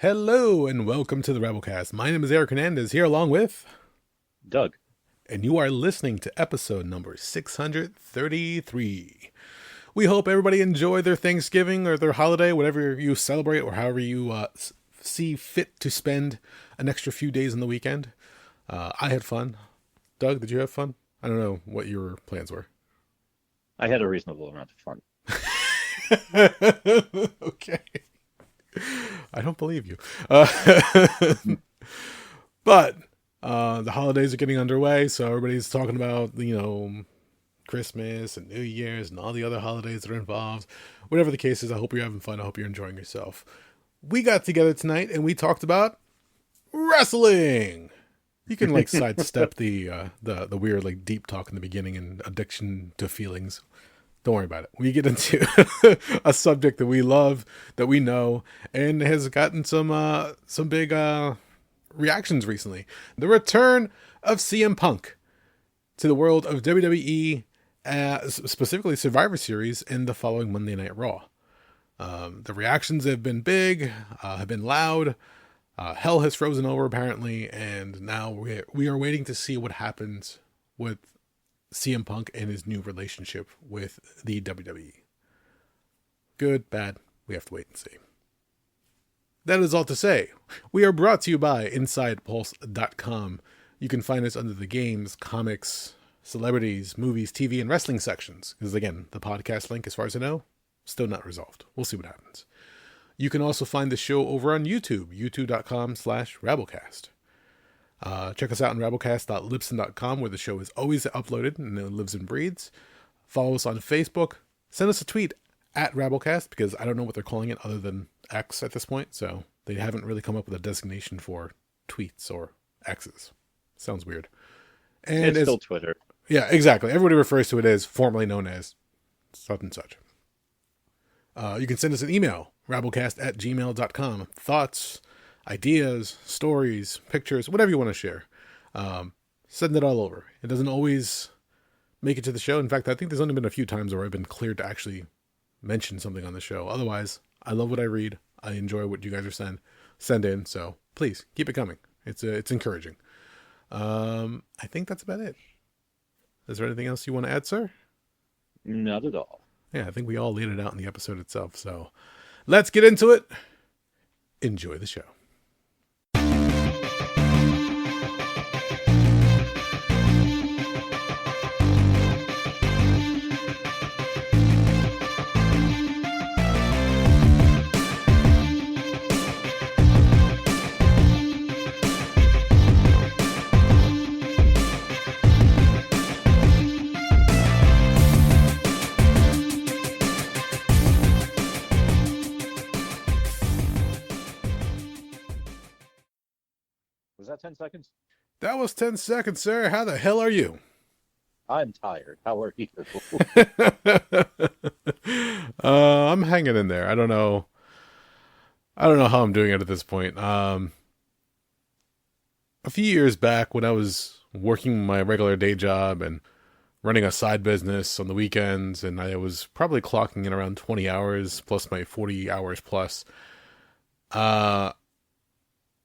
Hello and welcome to the Rabblecast. My name is Eric Hernandez here along with Doug. and you are listening to episode number 633. We hope everybody enjoyed their Thanksgiving or their holiday, whatever you celebrate or however you see fit to spend an extra few days on the weekend. I had fun. Doug, did you have fun? I don't know what your plans were. I had a reasonable amount of fun. Okay. I don't believe you. But the holidays are getting underway, so everybody's talking about, Christmas and New Year's and all the other holidays that are involved. Whatever the case is, I hope you're having fun. I hope you're enjoying yourself. We got together tonight and we talked about wrestling. You can sidestep the weird deep talk in the beginning and addiction to feelings. Don't worry about it. We get into a subject that we love, that we know, and has gotten some big reactions recently. The return of CM Punk to the world of WWE, specifically Survivor Series, in the following Monday Night Raw. The reactions have been big, have been loud. Hell has frozen over apparently, and now we are waiting to see what happens with CM Punk and his new relationship with the WWE. Good, bad, we have to wait and see. That is all to say, we are brought to you by InsidePulse.com. You can find us under the games, comics, celebrities, movies, TV, and wrestling sections. Because again, the podcast link, as far as I know, still not resolved. We'll see what happens. You can also find the show over on YouTube, youtube.com/Rabblecast. Check us out on rabblecast.libsyn.com, where the show is always uploaded and it lives and breathes. Follow us on Facebook. Send us a tweet at Rabblecast, because I don't know what they're calling it other than X at this point, so they haven't really come up with a designation for tweets or X's. Sounds weird. And it's still Twitter. Yeah, exactly. Everybody refers to it as formerly known as such and such. You can send us an email, rabblecast@gmail.com. Thoughts, ideas, stories, pictures, whatever you want to share. Send it all over. It doesn't always make it to the show. In fact, I think there's only been a few times where I've been cleared to actually mention something on the show. Otherwise, I love what I read. I enjoy what you guys are send in. So please keep it coming. It's encouraging. I think that's about it. Is there anything else you want to add, sir? Not at all. Yeah, I think we all laid it out in the episode itself. So let's get into it. Enjoy the show. Was that 10 seconds? That was 10 seconds, sir. How the hell are you? I'm tired. How are you? I'm hanging in there. I don't know how I'm doing it at this point. A few years back when I was working my regular day job and running a side business on the weekends, and I was probably clocking in around 20 hours plus my 40 hours plus,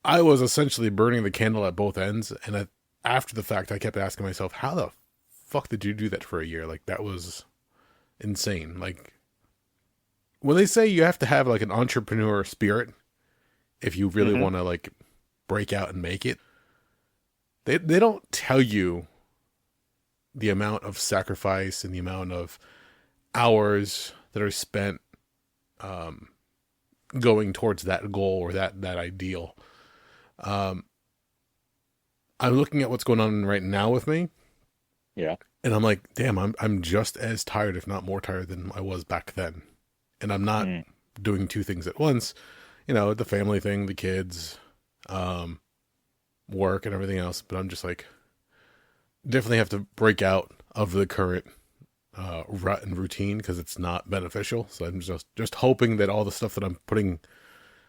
I was essentially burning the candle at both ends. And after the fact, I kept asking myself, how the fuck did you do that for a year? That was insane. When they say you have to have an entrepreneur spirit if you really want to break out and make it, they don't tell you the amount of sacrifice and the amount of hours that are spent going towards that goal or that ideal. I'm looking at what's going on right now with me. Yeah. And I'm like, damn, I'm just as tired, if not more tired than I was back then. And I'm not doing two things at once. The family thing, the kids, work and everything else. But I'm just definitely have to break out of the current rut and routine because it's not beneficial. So I'm just hoping that all the stuff that I'm putting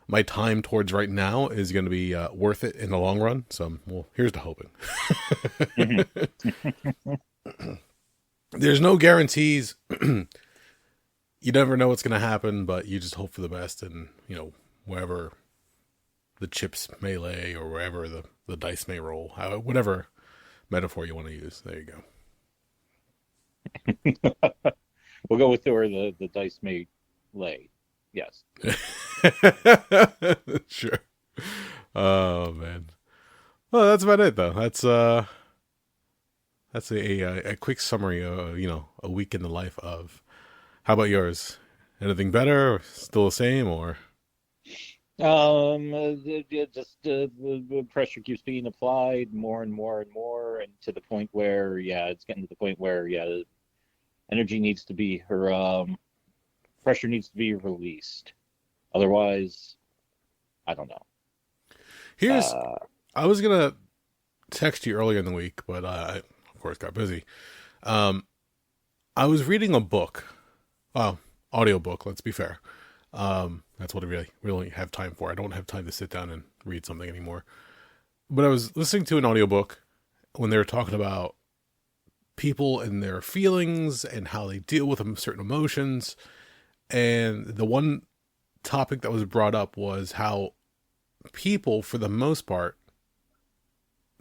my time towards right now is going to be worth it in the long run. So, here's the hoping. There's no guarantees. You never know what's going to happen, but you just hope for the best, and wherever the chips may lay or wherever the dice may roll, whatever metaphor you want to use. There you We'll go with where the dice may lay. Yes. go. Sure. Oh man. Well, that's about it though. That's a quick summary. A week in the life of. How about yours? Anything better? Or still the same? Or Just the pressure keeps being applied more and more and more, and to the point where, yeah, it's getting to the point where, yeah, energy needs to be her pressure needs to be released. Otherwise, I don't know. here's. Uh, I was gonna text you earlier in the week, but I of course got busy. Um, I was reading a book. Well, audiobook. Let's be fair. That's what I really have time for. I don't have time to sit down and read something anymore. But I was listening to an audiobook when they were talking about people and their feelings and how they deal with certain emotions. And the one topic that was brought up was how people, for the most part,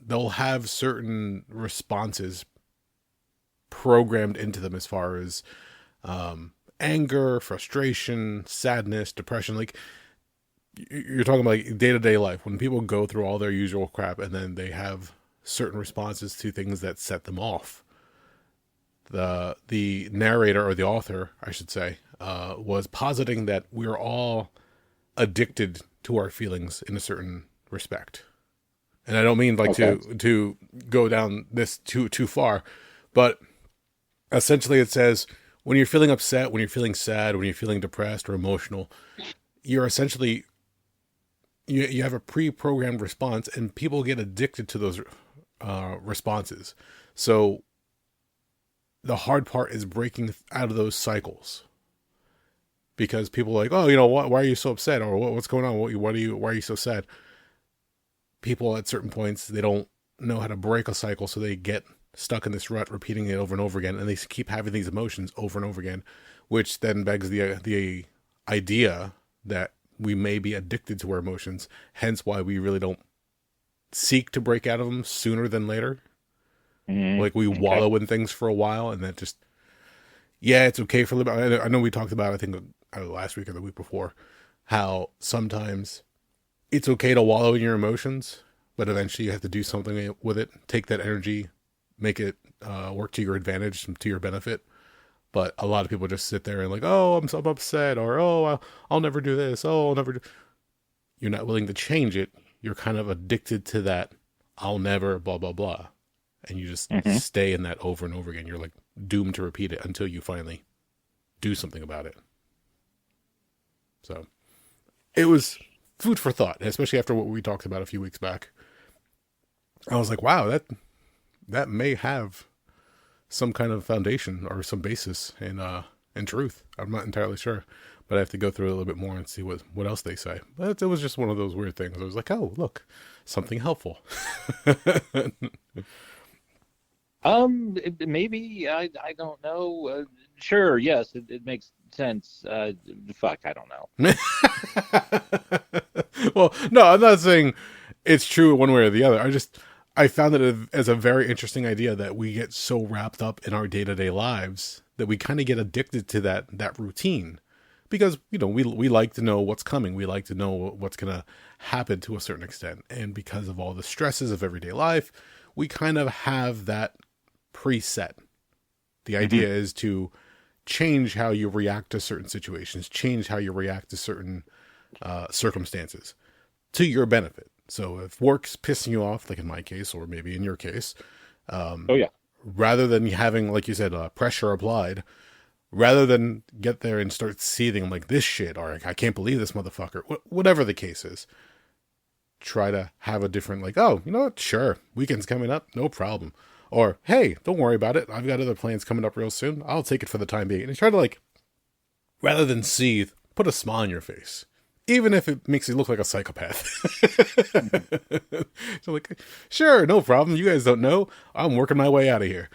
they'll have certain responses programmed into them as far as anger, frustration, sadness, depression. Like you're talking about like day-to-day life when people go through all their usual crap and then they have certain responses to things that set them off. The narrator, or the author I should say, was positing that we're all addicted to our feelings in a certain respect. And I don't mean like okay. to go down this too far, but essentially it says when you're feeling upset, when you're feeling sad, when you're feeling depressed or emotional, you're essentially you have a pre-programmed response, and people get addicted to those responses. So the hard part is breaking out of those cycles, because people are like, oh, why are you so upset, or what's going on? Why are you so sad? People at certain points, they don't know how to break a cycle, so they get stuck in this rut, repeating it over and over again, and they keep having these emotions over and over again, which then begs the idea that we may be addicted to our emotions, hence why we really don't seek to break out of them sooner than later. Like we Okay. wallow in things for a while, and that just, yeah, it's okay for a little bit. I know we talked about, I think, last week or the week before, how sometimes it's okay to wallow in your emotions, but eventually you have to do something with it. Take that energy, make it work to your advantage, to your benefit. But a lot of people just sit there and like, oh, I'm so upset, or oh, I'll never do this. Oh, I'll never do. You're not willing to change it. You're kind of addicted to that. I'll never, blah blah blah, and you just Hmm. stay in that over and over again. You're like doomed to repeat it until you finally do something about it. So it was food for thought, especially after what we talked about a few weeks back. I was like, wow, that may have some kind of foundation or some basis in truth. I'm not entirely sure, but I have to go through it a little bit more and see what else they say. But it was just one of those weird things. I was like, oh, look, something helpful. Maybe I don't know. Sure, yes, it makes sense. Fuck, I don't know. Well, no, I'm not saying it's true one way or the other. I found it as a very interesting idea that we get so wrapped up in our day-to-day lives that we kind of get addicted to that routine, because we like to know what's coming. We like to know what's going to happen to a certain extent, and because of all the stresses of everyday life, we kind of have that preset. The Hmm. idea is to change how you react to certain situations, change how you react to certain circumstances to your benefit. So if work's pissing you off, like in my case, or maybe in your case, Oh yeah. rather than having, like you said, pressure applied, rather than get there and start seething like this shit, or like, I can't believe this motherfucker, whatever the case is, try to have a different, like, oh, you know what? Sure, weekend's coming up, no problem. Or, hey, don't worry about it. I've got other plans coming up real soon. I'll take it for the time being. And try to, like, rather than seethe, put a smile on your face, even if it makes you look like a psychopath. Mhm. So, like, sure, no problem. You guys don't know. I'm working my way out of here.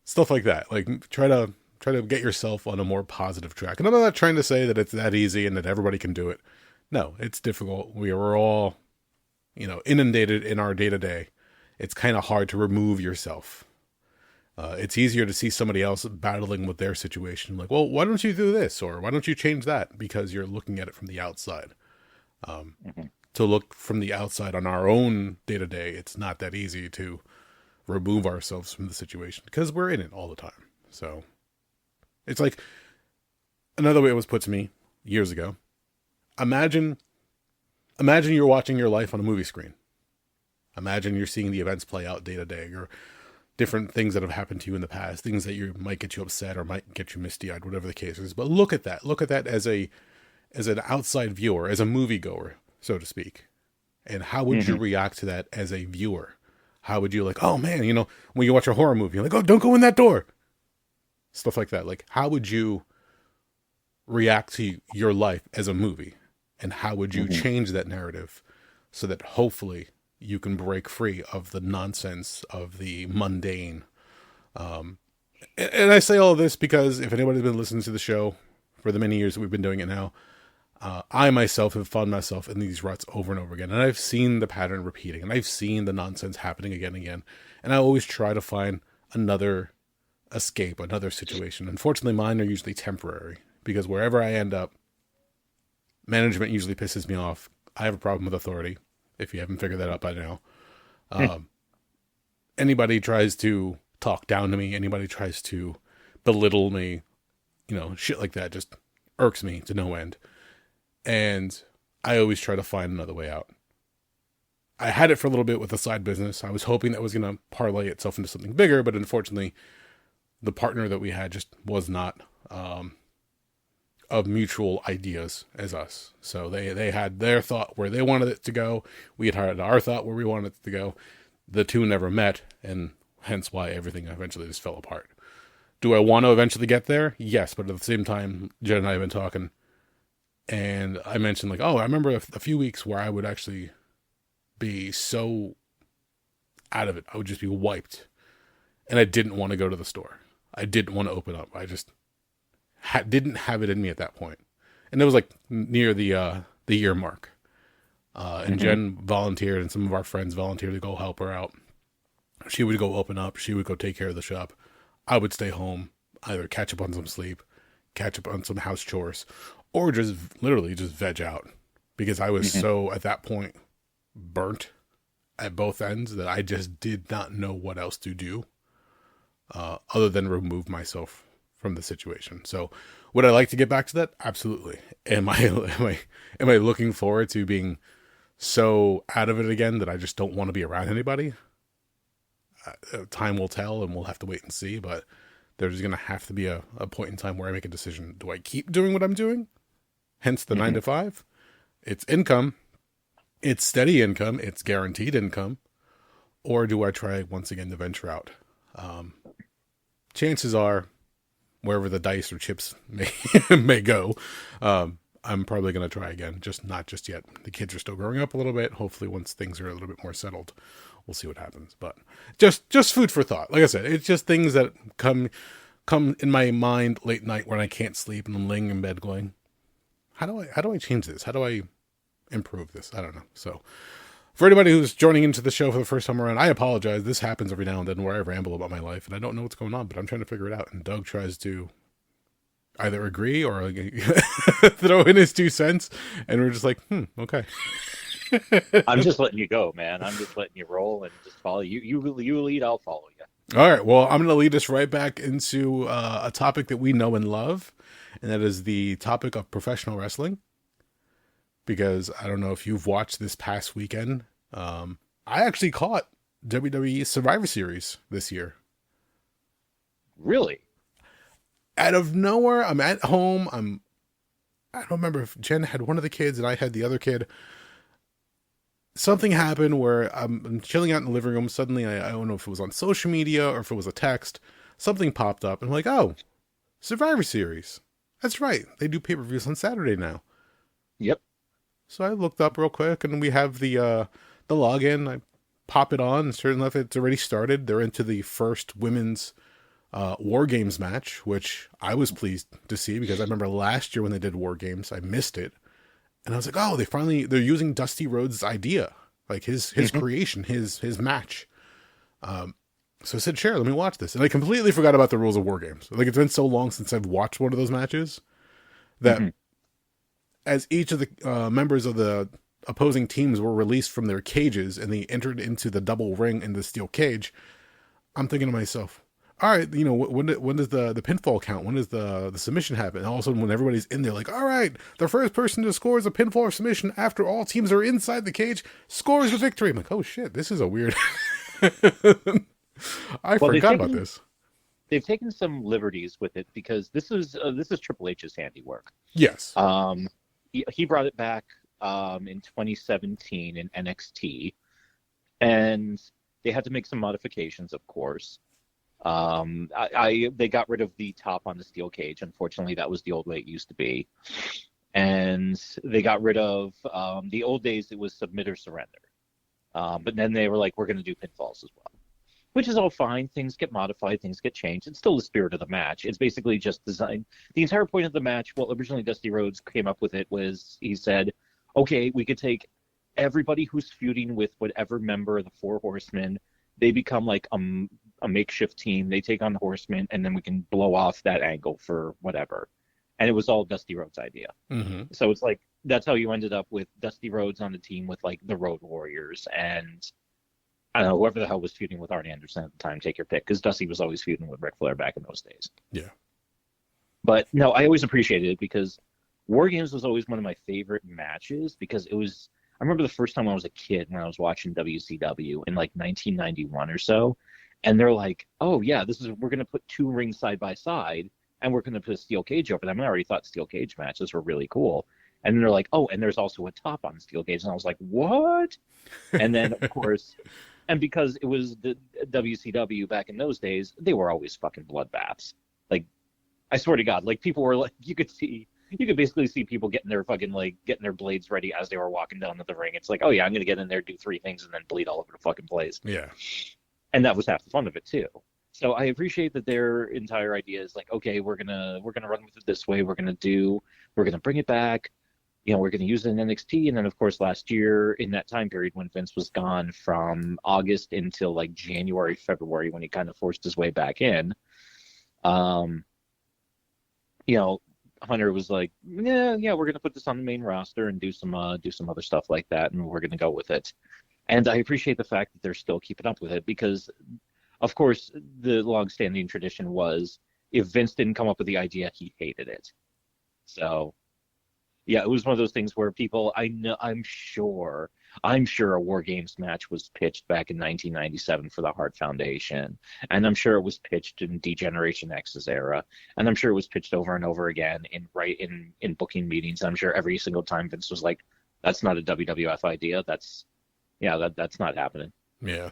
Stuff like that. Like, try to get yourself on a more positive track. And I'm not trying to say that it's that easy and that everybody can do it. No, it's difficult. We are all inundated in our day to day, it's kind of hard to remove yourself. It's easier to see somebody else battling with their situation. Like, well, why don't you do this? Or why don't you change that? Because you're looking at it from the outside. Mhm. To look from the outside on our own day to day, it's not that easy to remove ourselves from the situation because we're in it all the time. So it's like another way it was put to me years ago. Imagine, imagine you're watching your life on a movie screen. Imagine you're seeing the events play out day to day, or different things that have happened to you in the past, things that you might get you upset or might get you misty-eyed, whatever the case is. But look at that. Look at that as an outside viewer, as a moviegoer, so to speak. And how would you Mhm. react to that as a viewer? How would you like, oh man, when you watch a horror movie, you're like, oh, don't go in that door. Stuff like that. Like, how would you react to your life as a movie? And how would you Mhm. change that narrative so that hopefully you can break free of the nonsense, of the mundane? Um, and I say all of this because if anybody's been listening to the show for the many years that we've been doing it now, I myself have found myself in these ruts over and over again. And I've seen the pattern repeating, and I've seen the nonsense happening again and again. And I always try to find another escape, another situation. Unfortunately, mine are usually temporary because wherever I end up, management usually pisses me off. I have a problem with authority, if you haven't figured that out by now. Um, Anybody tries to talk down to me, anybody tries to belittle me, shit like that just irks me to no end. And I always try to find another way out. I had it for a little bit with a side business. I was hoping that was going to parlay itself into something bigger, but unfortunately, the partner that we had just was not of mutual ideas as us. So they had their thought where they wanted it to go. We had our thought where we wanted it to go. The two never met, and hence why everything eventually just fell apart. Do I want to eventually get there? Yes, but at the same time, Jen and I have been talking, and I mentioned like, oh, I remember a few weeks where I would actually be so out of it. I would just be wiped, and I didn't want to go to the store. I didn't want to open up. I just didn't have it in me at that point, and it was like near the year mark. And Mhm. Jen volunteered, and some of our friends volunteered to go help her out. She would go open up. She would go take care of the shop. I would stay home, either catch up on some sleep, catch up on some house chores, or just literally just veg out because I was Mhm. so at that point burnt at both ends that I just did not know what else to do other than remove myself from the situation. So, would I like to get back to that? Absolutely. Am I am I looking forward to being so out of it again that I just don't want to be around anybody? Time will tell, and we'll have to wait and see. But there's going to have to be a point in time where I make a decision. Do I keep doing what I'm doing? Hence the nine Mhm. to five. It's income. It's steady income. It's guaranteed income. Or do I try once again to venture out? Um, Chances are, wherever the dice or chips may may go, I'm probably going to try again. Just not just yet. The kids are still growing up a little bit. Hopefully, once things are a little bit more settled, we'll see what happens. But just food for thought. Like I said, it's just things that come in my mind late night when I can't sleep and I'm laying in bed going, how do I change this? How do I improve this? I don't know. So for anybody who's joining into the show for the first time around, I apologize. This happens every now and then where I ramble about my life and I don't know what's going on, but I'm trying to figure it out. And Doug tries to either agree or like, throw in his 2 cents, and we're just like, okay. I'm just letting you go, man. I'm just letting you roll and just follow you. You lead, I'll follow you. All right. Well, I'm going to lead us right back into a topic that we know and love, and that is the topic of professional wrestling. Because I don't know if you've watched this past weekend. I actually caught WWE Survivor Series this year. Really? Out of nowhere, I'm at home. I don't remember if Jen had one of the kids and I had the other kid. Something happened where I'm chilling out in the living room. Suddenly, I don't know if it was on social media or if it was a text. Something popped up, and I'm like, oh, Survivor Series. That's right. They do pay-per-views on Saturday now. Yep. So I looked up real quick, and we have the login. I pop it on, and sure enough, it's already started. They're into the first women's War Games match, which I was pleased to see because I remember last year when they did War Games, I missed it. And I was like, oh, they're using Dusty Rhodes' idea. like his creation, his match. So I said, "Share, let me watch this," and I completely forgot about the rules of War Games. Like it's been so long since I've watched one of those matches that Hmm. as each of the members of the opposing teams were released from their cages and they entered into the double ring in the steel cage, I'm thinking to myself, all right, when does the pinfall count? When does the submission happen? And all of a sudden, when everybody's in there, like, all right, the first person to score a pinfall or submission after all teams are inside the cage scores the victory. I'm like, oh shit, this is a weird. I Well, forgot about this. they've taken some liberties with it because this is Triple H's handiwork. Yes. He brought it back in 2017 in NXT, and they had to make some modifications, of course. They got rid of the top on the steel cage. Unfortunately, that was the old way it used to be, and they got rid of the old days. It was submit or surrender, but then they were like, we're going to do pinfalls as well, which is all fine. Things get modified, things get changed. It's still the spirit of the match. It's basically just designed. The entire point of the match, well, originally Dusty Rhodes came up with it, was he said, okay, we could take everybody who's feuding with whatever member of the Four Horsemen. They become like a makeshift team. They take on the Horsemen, and then we can blow off that angle for whatever. And it was all Dusty Rhodes' idea. Mm-hmm. So it's like, that's how you ended up with Dusty Rhodes on the team with like the Road Warriors and I don't know, whoever the hell was feuding with Arn Anderson at the time, take your pick, because Dusty was always feuding with Ric Flair back in those days. Yeah. But no, I always appreciated it because War Games was always one of my favorite matches because it was, I remember the first time I was a kid when I was watching WCW in like 1991 or so, and they're like, oh yeah, we're going to put two rings side by side, and we're going to put a steel cage over them. I already thought steel cage matches were really cool. And then they're like, oh, and there's also a top on the steel cage. And I was like, what? And then, of course, and because it was the WCW back in those days, they were always fucking bloodbaths. Like, I swear to God, like people were like, you could basically see people getting their blades ready as they were walking down to the ring. It's like, oh yeah, I'm gonna get in there, do three things, and then bleed all over the fucking place. Yeah. And that was half the fun of it too. So I appreciate that their entire idea is like, okay, we're gonna run with it this way. We're gonna bring it back. We're going to use it in NXT. And then, of course, last year in that time period when Vince was gone from August until like January, February, when he kind of forced his way back in, Hunter was like, yeah, we're going to put this on the main roster and do some other stuff like that. And we're going to go with it. And I appreciate the fact that they're still keeping up with it because, of course, the longstanding tradition was if Vince didn't come up with the idea, he hated it. So, yeah, it was one of those things where people, I'm sure a War Games match was pitched back in 1997 for the Hart Foundation, and I'm sure it was pitched in D-Generation X's era, and I'm sure it was pitched over and over again in booking meetings. I'm sure every single time Vince was like, "That's not a WWF idea. That's not happening." Yeah.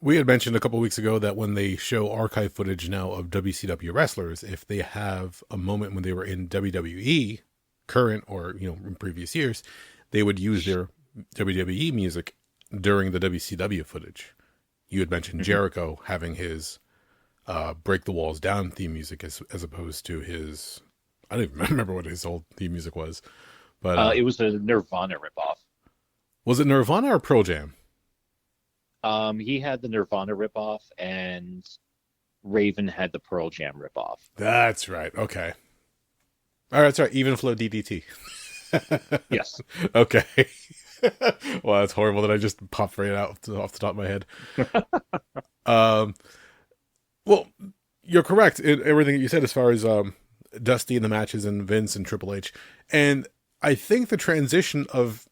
We had mentioned a couple of weeks ago that when they show archive footage now of WCW wrestlers, if they have a moment when they were in WWE, current or in previous years, they would use their WWE music during the WCW footage. You had mentioned Jericho having his Break the Walls Down theme music as opposed to his, I don't even remember what his old theme music was, but it was a Nirvana ripoff. Was it Nirvana or Pearl Jam? He had the Nirvana ripoff and Raven had the Pearl Jam ripoff. That's right. Okay. All right, sorry. Even Flow DDT. Yes. Okay. Well, that's horrible that I just popped right out off the top of my head. Well, you're correct in everything that you said as far as Dusty and the matches and Vince and Triple H. And I think the transition of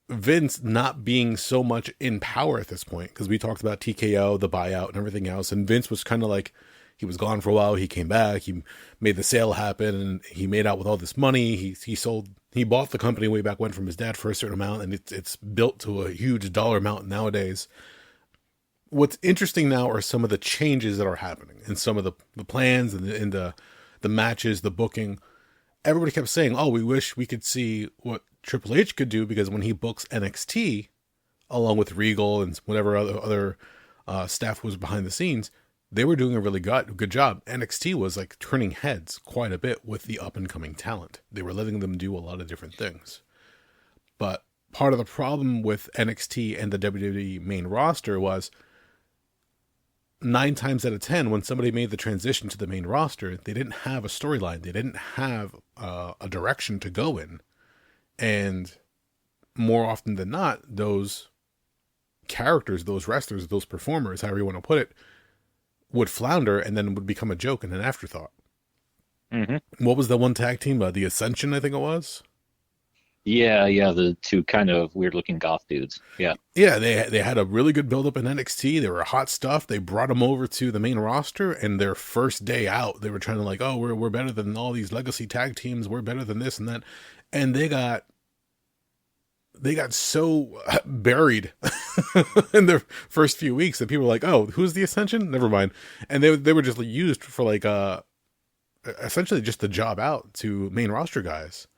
Vince not being so much in power at this point, because we talked about TKO, the buyout, and everything else, and Vince was kind of like, he was gone for a while. He came back. He made the sale happen, and he made out with all this money. He bought the company way back when from his dad for a certain amount, and it's built to a huge dollar amount nowadays. What's interesting now are some of the changes that are happening, and some of the plans and the matches, the booking. Everybody kept saying, "Oh, we wish we could see what Triple H could do," because when he books NXT, along with Regal and whatever other staff was behind the scenes, they were doing a really good job. NXT was like turning heads quite a bit with the up and coming talent. They were letting them do a lot of different things. But part of the problem with NXT and the WWE main roster was 9 times out of 10, when somebody made the transition to the main roster, they didn't have a storyline. They didn't have a direction to go in. And more often than not, those characters, those wrestlers, those performers, however you want to put it, would flounder and then would become a joke and an afterthought. Mm-hmm. What was the one tag team? The Ascension, I think it was. Yeah, yeah, the two kind of weird looking goth dudes. Yeah. Yeah, they had a really good build up in NXT. They were hot stuff. They brought them over to the main roster, and their first day out, they were trying to like, oh, we're better than all these legacy tag teams. We're better than this and that, and they got so buried in their first few weeks that people were like, oh, who's the Ascension? Never mind, and they were just used for like essentially just the job out to main roster guys.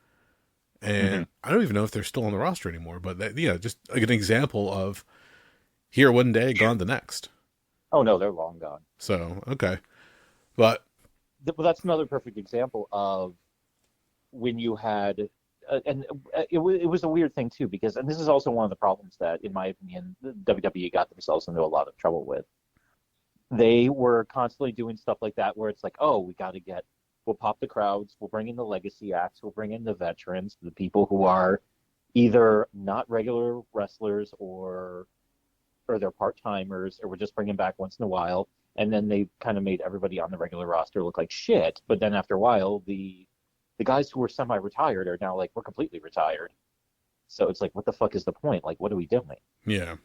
Mm-hmm. And I don't even know if they're still on the roster anymore, but just like an example of here one day, gone the next. Oh no, they're long gone. So, okay. But Well, that's another perfect example of when you had, it was a weird thing too, because, and this is also one of the problems that, in my opinion, the WWE got themselves into a lot of trouble with. They were constantly doing stuff like that, where it's like, oh, we'll pop the crowds, we'll bring in the legacy acts, we'll bring in the veterans, the people who are either not regular wrestlers or they're part timers, or we're just bringing back once in a while. And then they kind of made everybody on the regular roster look like shit. But then after a while, the guys who were semi-retired are now like, we're completely retired. So it's like, what the fuck is the point? Like, what are we doing? yeah.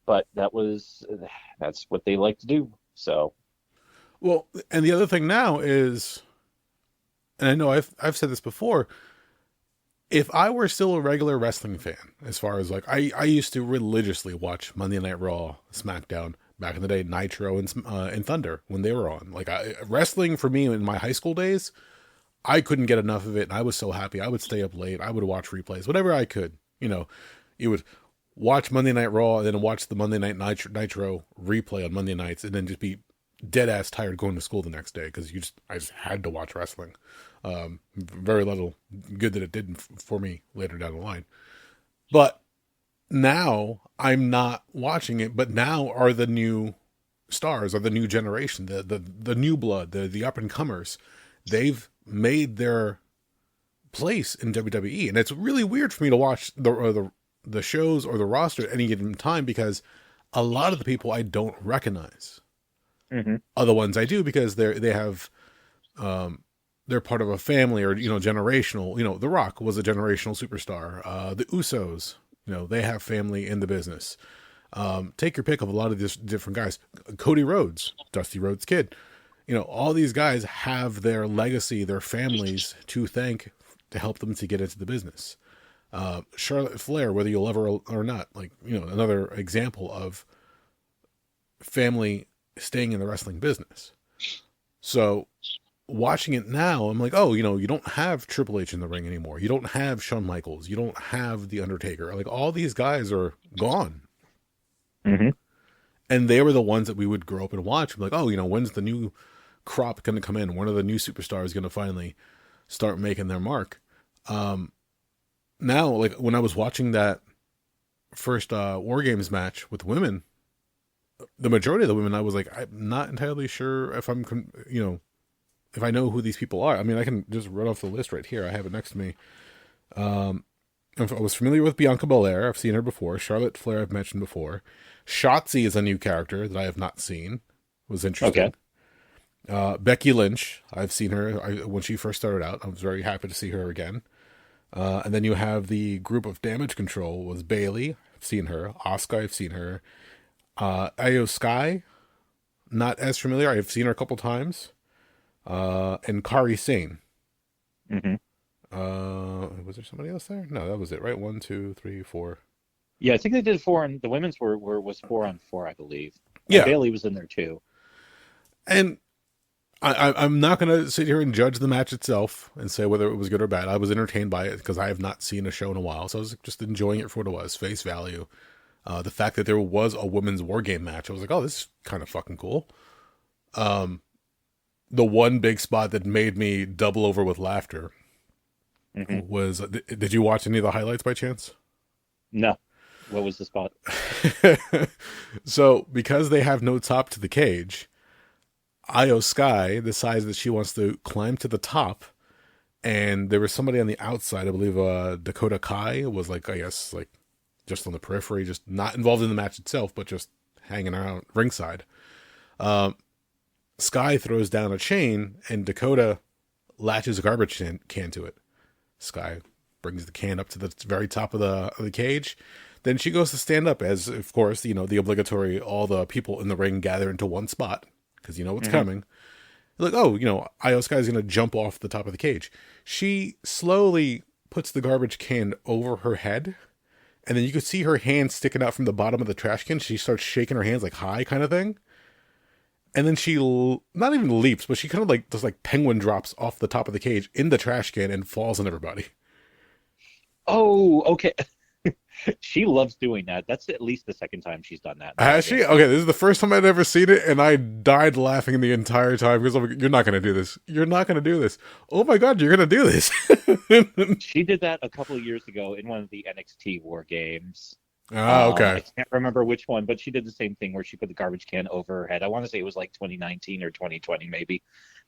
But that's what they like to do. So, Well, and the other thing now is, and I know I've said this before, if I were still a regular wrestling fan, as far as like I used to religiously watch Monday Night Raw, SmackDown, back in the day, Nitro and Thunder when they were on. Like wrestling for me in my high school days, I couldn't get enough of it, and I was so happy. I would stay up late. I would watch replays, whatever I could. You would watch Monday Night Raw, and then watch the Monday Night Nitro replay on Monday nights, and then just be dead ass tired going to school the next day because I just had to watch wrestling. Very little good that it did for me later down the line. But now I'm not watching it. But now are the new stars, are the new generation, the new blood, the up and comers. They've made their place in WWE, and it's really weird for me to watch the shows or the roster at any given time because a lot of the people I don't recognize. mm-hmm. Other ones I do because they have they're part of a family or generational. The Rock was a generational superstar. The Usos, they have family in the business. Take your pick of a lot of these different guys. Cody Rhodes, Dusty Rhodes' kid. All these guys have their legacy, their families to thank to help them to get into the business. Charlotte Flair, whether you'll ever or not, another example of family staying in the wrestling business. So watching it now, I'm like, oh, you don't have Triple H in the ring anymore. You don't have Shawn Michaels. You don't have The Undertaker. Like all these guys are gone. Mm-hmm. And they were the ones that we would grow up and watch. I'm like, oh, when's the new crop going to come in? When are the new superstars going to finally start making their mark? Now, like when I was watching that first War Games match with women, the majority of the women, I was like, I'm not entirely sure if if I know who these people are. I mean, I can just run off the list right here. I have it next to me. I was familiar with Bianca Belair. I've seen her before. Charlotte Flair, I've mentioned before. Shotzi is a new character that I have not seen. It was interesting. Okay. Becky Lynch, I've seen her when she first started out. I was very happy to see her again. And then you have the group of Damage Control was Bailey. I've seen her. Asuka, I've seen her. Io Sky, not as familiar. I've seen her a couple times. And Kari Sane. Mm-hmm. Was there somebody else there? No, that was it, right? 1, 2, 3, 4. Yeah, I think they did four, and the women's was 4-on-4, I believe. And Yeah, Bailey was in there too. and I'm not going to sit here and judge the match itself and say whether it was good or bad. I was entertained by it because I have not seen a show in a while, so I was just enjoying it for what it was, face value. The fact that there was a women's war game match, I was like, oh, this is kind of fucking cool. The one big spot that made me double over with laughter Mm-hmm. was, did you watch any of the highlights by chance? No. What was the spot? So, because they have no top to the cage, Io Sky decides that she wants to climb to the top, and there was somebody on the outside. I believe Dakota Kai was like, I guess, like just on the periphery, just not involved in the match itself, but just hanging around ringside. Sky throws down a chain, and Dakota latches a garbage can to it. Sky brings the can up to the very top of the cage. Then she goes to stand up, as of course, the obligatory, all the people in the ring gather into one spot because you know what's Hmm. coming. Like, oh, Io Sky's gonna jump off the top of the cage. She slowly puts the garbage can over her head, and then you could see her hand sticking out from the bottom of the trash can. She starts shaking her hands like hi kind of thing. And then she not even leaps, but she kind of like just like penguin drops off the top of the cage in the trash can and falls on everybody. Oh, okay. She loves doing that. That's at least the second time she's done that in War Has she? Games. Okay, this is the first time I'd ever seen it, and I died laughing the entire time because I'm like, you're not going to do this. You're not going to do this. Oh my God, you're going to do this. She did that a couple of years ago in one of the NXT War Games. Okay. I can't remember which one, but she did the same thing where she put the garbage can over her head. I want to say it was like 2019 or 2020, maybe.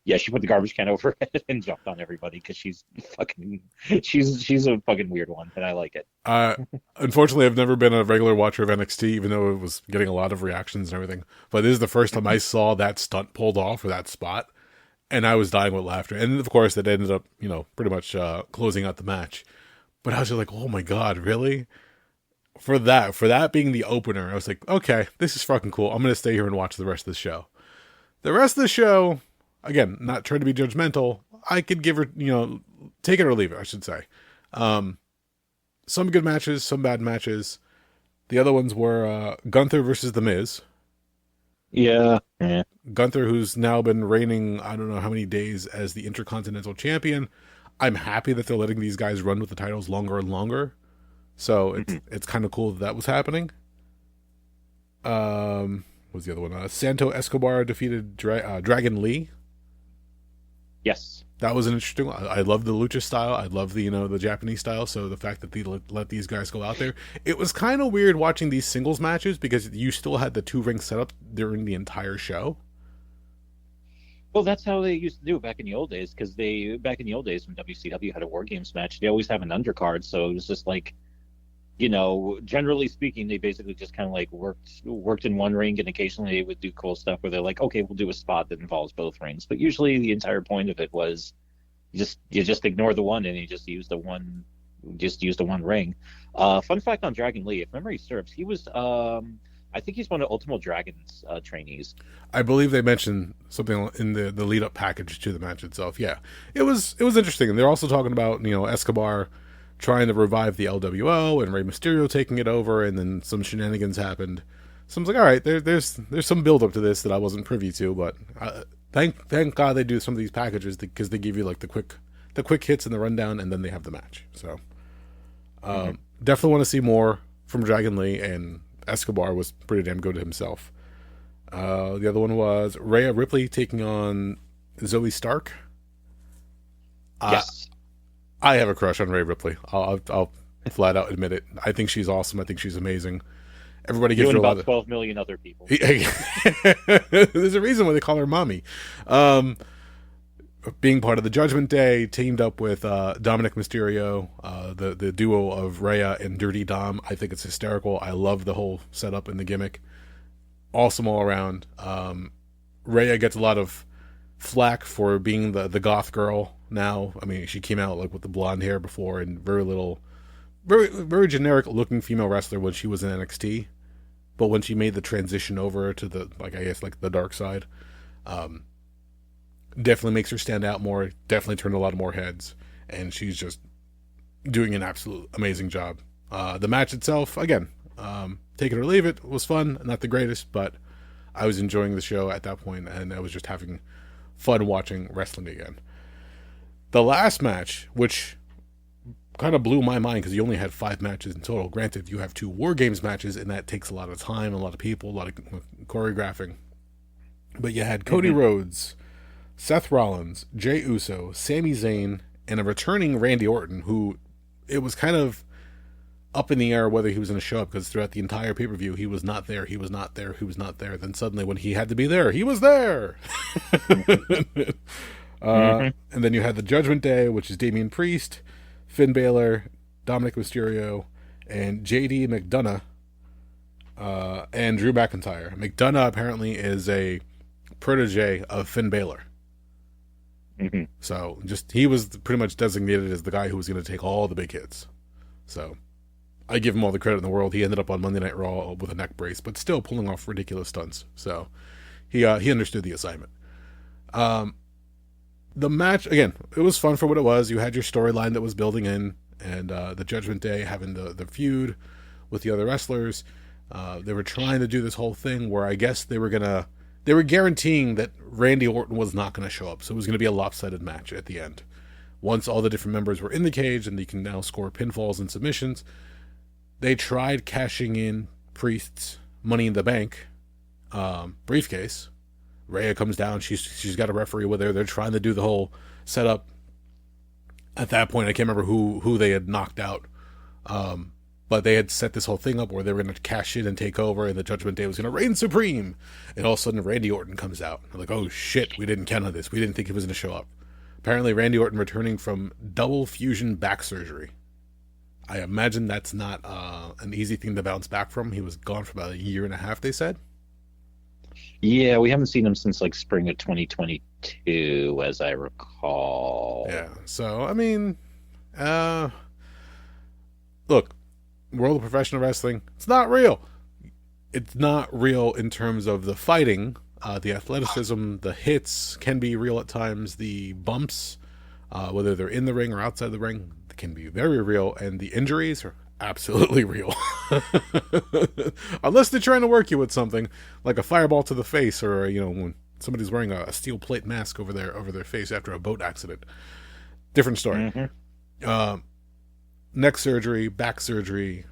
Yeah, she put the garbage can over her head and jumped on everybody because she's a fucking weird one, and I like it. Uh, Unfortunately, I've never been a regular watcher of NXT, even though it was getting a lot of reactions and everything. But this is the first time I saw that stunt pulled off or that spot, and I was dying with laughter. And of course, it ended up, pretty much closing out the match. But I was just like, oh my God, really? For that being the opener, I was like, okay, this is fucking cool. I'm gonna stay here and watch the rest of the show. The rest of the show, again, not trying to be judgmental. I could give her, take it or leave it, I should say. Some good matches, some bad matches. The other ones were Gunther versus The Miz. Yeah. Yeah. Gunther, who's now been reigning, I don't know how many days as the Intercontinental Champion. I'm happy that they're letting these guys run with the titles longer and longer. So it's Mhm. it's kind of cool that was happening. What was the other one? Santo Escobar defeated Dragon Lee. Yes. That was an interesting one. I love the lucha style. I love the Japanese style. So the fact that they let these guys go out there, it was kind of weird watching these singles matches because you still had the two ring setup during the entire show. Well, that's how they used to do it back in the old days, because back in the old days when WCW had a War Games match, they always have an undercard. So it was just like, generally speaking, they basically just kind of like worked in one ring, and occasionally they would do cool stuff where they're like, okay, we'll do a spot that involves both rings. But usually the entire point of it was you just ignore the one and you just use the one ring. Fun fact on Dragon Lee, if memory serves, he was I think he's one of Ultimo Dragon's trainees. I believe they mentioned something in the lead up package to the match itself. Yeah, it was interesting, and they're also talking about Escobar trying to revive the LWO and Rey Mysterio taking it over, and then some shenanigans happened. So I was like, all right, there's some build up to this that I wasn't privy to, but thank God they do some of these packages because they give you like the quick hits and the rundown, and then they have the match. So Mm-hmm. definitely want to see more from Dragon Lee, and Escobar was pretty damn good himself. The other one was Rhea Ripley taking on Zoe Stark. Uh, Yes, I have a crush on Rhea Ripley. I'll flat out admit it. I think she's awesome. I think she's amazing. Everybody you gives and her a lot about of. 12 million other people. There's a reason why they call her mommy. Um, Being part of the Judgment Day, teamed up with Dominic Mysterio, the duo of Rhea and Dirty Dom. I think it's hysterical. I love the whole setup and the gimmick. Awesome all around. Rhea gets a lot of flack for being the goth girl now. I mean, she came out like with the blonde hair before and very very generic looking female wrestler when she was in NXT. But when she made the transition over to the like I guess like the dark side, definitely makes her stand out more. Definitely turned a lot of more heads, and she's just doing an absolute amazing job. The match itself, again, take it or leave it, was fun. Not the greatest, but I was enjoying the show at that point, and I was just having fun watching wrestling again. The last match, which kind of blew my mind because you only had 5 matches in total. Granted, you have 2 War Games matches, and that takes a lot of time, a lot of people, a lot of choreographing. But you had Cody Hmm. Rhodes, Seth Rollins, Jey Uso, Sami Zayn, and a returning Randy Orton, who it was kind of up in the air whether he was going to show up, because throughout the entire pay-per-view he was not there, he was not there, he was not there. Then suddenly when he had to be there, he was there. Mm-hmm. And then you had the Judgment Day, which is Damian Priest, Finn Balor, Dominic Mysterio, and JD McDonough, and Drew McIntyre. McDonough apparently is a protege of Finn Balor. Mm-hmm. So just he was pretty much designated as the guy who was going to take all the big hits. So I give him all the credit in the world. He ended up on Monday Night Raw with a neck brace, but still pulling off ridiculous stunts. So he understood the assignment. The match, again, it was fun for what it was. You had your storyline that was building in, and the Judgment Day having the feud with the other wrestlers. They were trying to do this whole thing where I guess they were guaranteeing that Randy Orton was not going to show up. So it was going to be a lopsided match at the end. Once all the different members were in the cage and you can now score pinfalls and submissions, they tried cashing in Priest's Money in the Bank briefcase. Rhea comes down. She's got a referee with her. They're trying to do the whole setup. At that point, I can't remember who they had knocked out. But they had set this whole thing up where they were going to cash in and take over, and the Judgment Day was going to reign supreme. And all of a sudden, Randy Orton comes out. They're like, oh shit, we didn't count on this. We didn't think he was going to show up. Apparently, Randy Orton returning from double fusion back surgery. I imagine that's not an easy thing to bounce back from. He was gone for about a year and a half, they said. Yeah, we haven't seen him since like spring of 2022, as I recall. Yeah, so, I mean, look, world of professional wrestling, it's not real. It's not real in terms of the fighting. The athleticism, the hits can be real at times. The bumps, whether they're in the ring or outside the ring, can be very real. And the injuries are absolutely real. Unless they're trying to work you with something like a fireball to the face, or when somebody's wearing a steel plate mask over their face after a boat accident. Different story. Mm-hmm. Neck surgery, back surgery,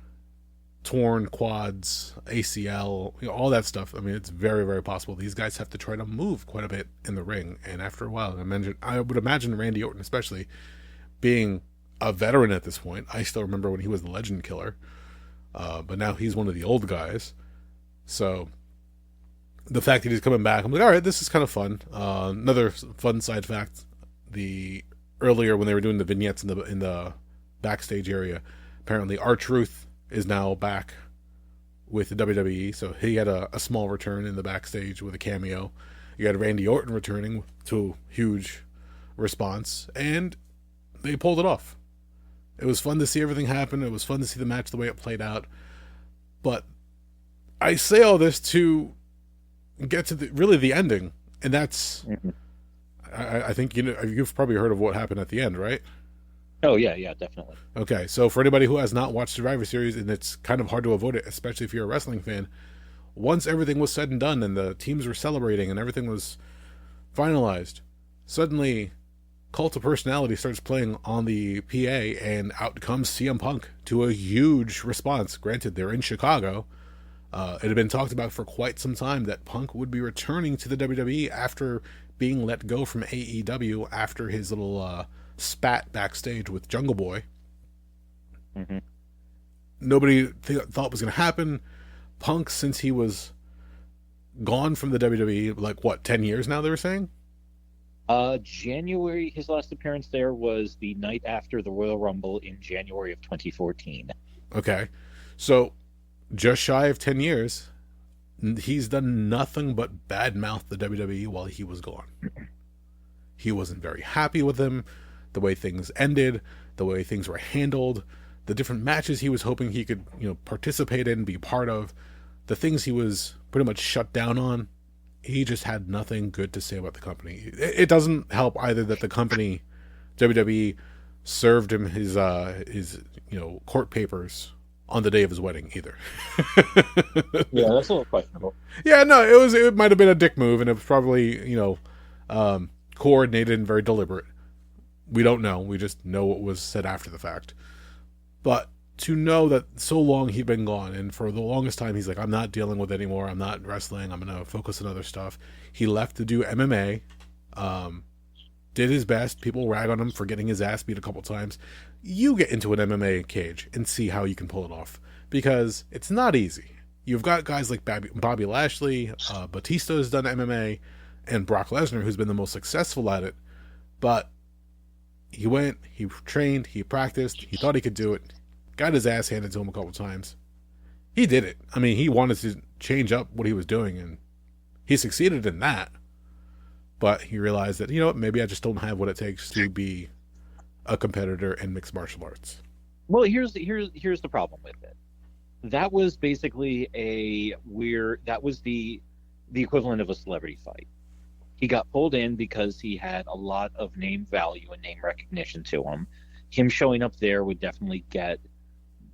torn quads, ACL, all that stuff. I mean, it's very, very possible. These guys have to try to move quite a bit in the ring, and after a while, I would imagine Randy Orton, especially being a veteran at this point. I still remember when he was the Legend Killer, but now he's one of the old guys. So the fact that he's coming back, I'm like, all right, this is kind of fun. Another fun side fact: earlier when they were doing the vignettes in the backstage area, apparently R-Truth is now back with the WWE, so he had a small return in the backstage with a cameo. You had Randy Orton returning to a huge response, and they pulled it off. It was fun to see everything happen. It was fun to see the match the way it played out. But I say all this to get to the ending, and that's Mm-hmm. I think you've probably heard of what happened at the end, right? Oh yeah, definitely. Okay, so for anybody who has not watched Survivor Series, and it's kind of hard to avoid it, especially if you're a wrestling fan, once everything was said and done and the teams were celebrating and everything was finalized, suddenly Cult of Personality starts playing on the PA, and out comes CM Punk to a huge response. Granted, they're in Chicago. It had been talked about for quite some time that Punk would be returning to the WWE after being let go from AEW after his little spat backstage with Jungle Boy. Mm-hmm. Nobody thought it was going to happen. Punk, since he was gone from the WWE, like what, 10 years now, they were saying? January, his last appearance there was the night after the Royal Rumble in January of 2014. Okay. So, just shy of 10 years, he's done nothing but badmouth the WWE while he was gone. He wasn't very happy with them, the way things ended, the way things were handled, the different matches he was hoping he could, participate in, be part of, the things he was pretty much shut down on. He just had nothing good to say about the company. It doesn't help either that the company, WWE, served him his court papers on the day of his wedding either. Yeah, that's a little questionable. Yeah, no, it might have been a dick move, and it was probably coordinated and very deliberate. We don't know. We just know what was said after the fact. But to know that so long he'd been gone, and for the longest time he's like, I'm not dealing with it anymore. I'm not wrestling. I'm going to focus on other stuff. He left to do MMA. Did his best. People rag on him for getting his ass beat a couple times. you get into an MMA cage and see how you can pull it off, because it's not easy. You've got guys like Bobby Lashley, Batista has done MMA, and Brock Lesnar, who's been the most successful at it. But he went, he trained, he practiced, he thought he could do it, got his ass handed to him a couple times. He did it. I mean, he wanted to change up what he was doing, and he succeeded in that. But he realized that, you know what, maybe I just don't have what it takes to be a competitor in mixed martial arts. Well, here's the problem with it. That was basically that was the equivalent of a celebrity fight. He got pulled in because he had a lot of name value and name recognition to him. Him showing up there would definitely get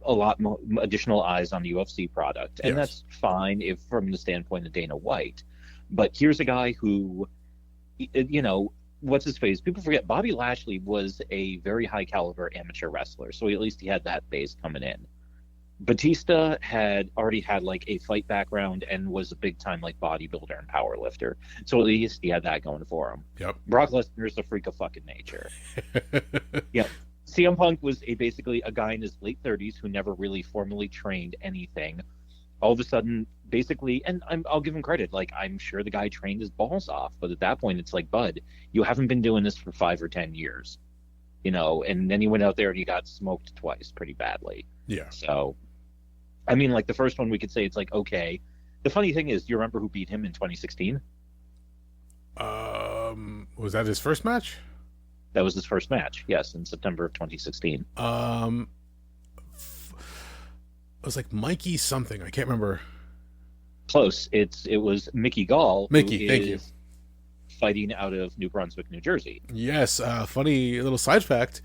a lot more additional eyes on the UFC product, and Yes. that's fine if from the standpoint of Dana White. But here's a guy who, you know, what's his face? People forget Bobby Lashley was a very high caliber amateur wrestler, so at least he had that base coming in. Batista had already had like a fight background and was a big time like bodybuilder and power lifter, so at least he had that going for him. Yep. Brock Lesnar is a freak of fucking nature. Yeah. CM Punk was basically a guy in his late 30s who never really formally trained anything. All of a sudden, basically, and I'll give him credit. Like, I'm sure the guy trained his balls off, but at that point, it's like, bud, you haven't been doing this for 5 or 10 years, you know. And then he went out there and he got smoked twice, pretty badly. Yeah. So, I mean, like the first one, we could say it's like okay. The funny thing is, do you remember who beat him in 2016? Was that his first match? That was his first match. Yes, in September of 2016. It was like Mikey something. I can't remember. Close. It was Mickey Gall. Mickey, who thank you. is fighting out of New Brunswick, New Jersey. Yes. Funny little side fact.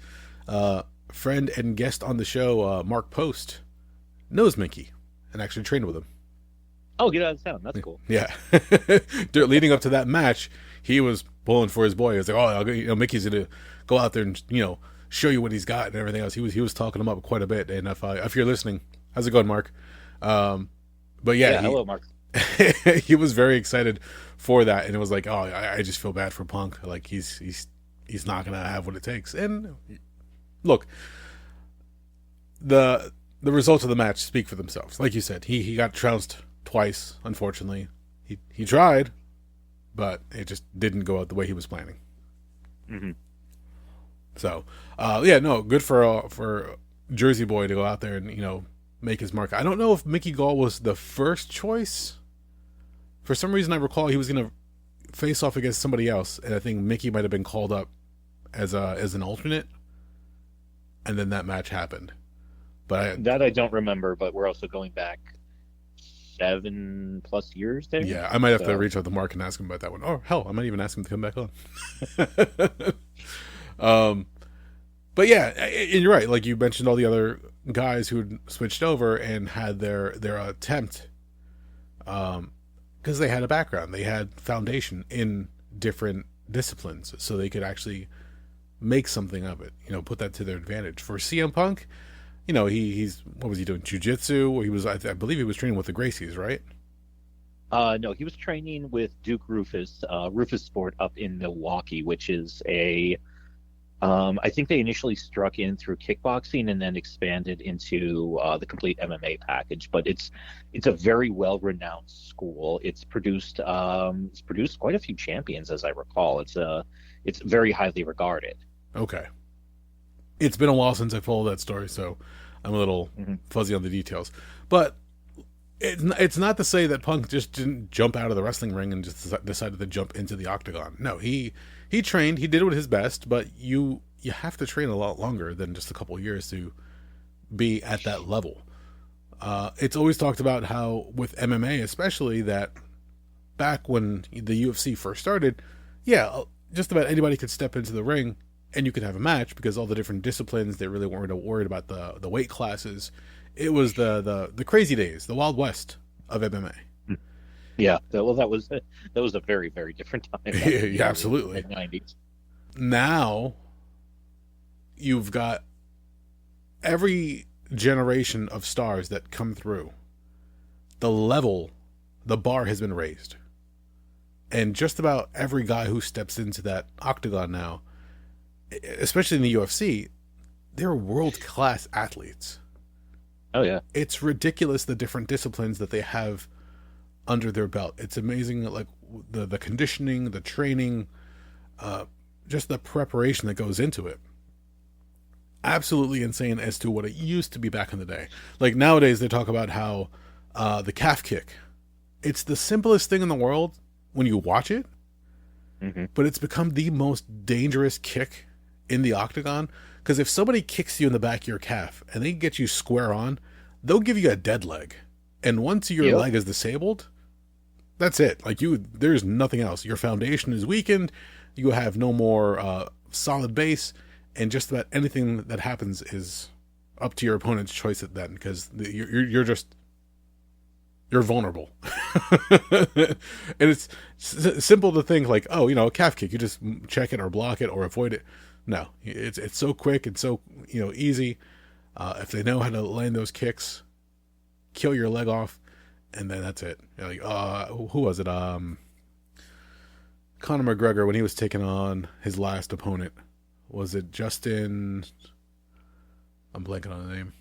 Friend and guest on the show, Mark Post, knows Mickey and actually trained with him. Oh, get out of town. That's cool. Yeah. Leading up to that match, he was pulling for his boy. He was like, "Oh, Mickey's gonna go out there and show you what he's got and everything else." He was talking him up quite a bit. And if you're listening, how's it going, Mark? But yeah, Hello, Mark. He was very excited for that, and it was like, "Oh, I just feel bad for Punk. Like he's not gonna have what it takes." And look, the results of the match speak for themselves. Like you said, he got trounced twice, unfortunately. He tried, but it just didn't go out the way he was planning. Mm-hmm. So, no, good for Jersey Boy to go out there and make his mark. I don't know if Mickey Gall was the first choice. For some reason, I recall he was going to face off against somebody else, and I think Mickey might have been called up as an alternate, and then that match happened. But that I don't remember, but we're also going back 7+ years there. Yeah, I might have to reach out to Mark and ask him about that one. Or hell, I might even ask him to come back on. But yeah, and you're right. Like you mentioned, all the other guys who switched over and had their attempt, because they had a background, they had foundation in different disciplines, so they could actually make something of it. Put that to their advantage. For CM Punk, he's what was he doing? Jiu-jitsu? He was, I believe, he was training with the Gracies, right? No, he was training with Duke Rufus, Rufus Sport up in Milwaukee, which is I think they initially struck in through kickboxing and then expanded into the complete MMA package. But it's a very well-renowned school. It's produced quite a few champions, as I recall. It's very highly regarded. Okay. It's been a while since I followed that story, so I'm a little fuzzy on the details. But it's not to say that Punk just didn't jump out of the wrestling ring and just decided to jump into the octagon. No, he trained, he did his best, but you have to train a lot longer than just a couple of years to be at that level. It's always talked about how with MMA especially, that back when the UFC first started, just about anybody could step into the ring and you could have a match, because all the different disciplines, they really weren't worried about the weight classes. It was the crazy days, the Wild West of MMA. Yeah, well, that was a very, very different time. Yeah, absolutely. 90s. Now you've got every generation of stars that come through. The bar has been raised, and just about every guy who steps into that octagon now, especially in the UFC, they're world class athletes. Oh yeah. It's ridiculous the different disciplines that they have under their belt. It's amazing, like the conditioning, the training, uh, just the preparation that goes into it. Absolutely insane as to what it used to be back in the day. Like nowadays, they talk about how the calf kick. It's the simplest thing in the world when you watch it, Hmm. but it's become the most dangerous kick in the octagon. Because if somebody kicks you in the back of your calf and they get you square on, they'll give you a dead leg. And once your Yep. leg is disabled, that's it. Like there's nothing else. Your foundation is weakened. You have no more solid base, and just about anything that happens is up to your opponent's choice at then, because you're just you're vulnerable. And it's simple to think like, oh, a calf kick, you just check it or block it or avoid it. No, it's so quick and so easy. If they know how to land those kicks, kill your leg off, and then that's it. You're like, who was it? Conor McGregor, when he was taking on his last opponent, was it Justin? I'm blanking on the name.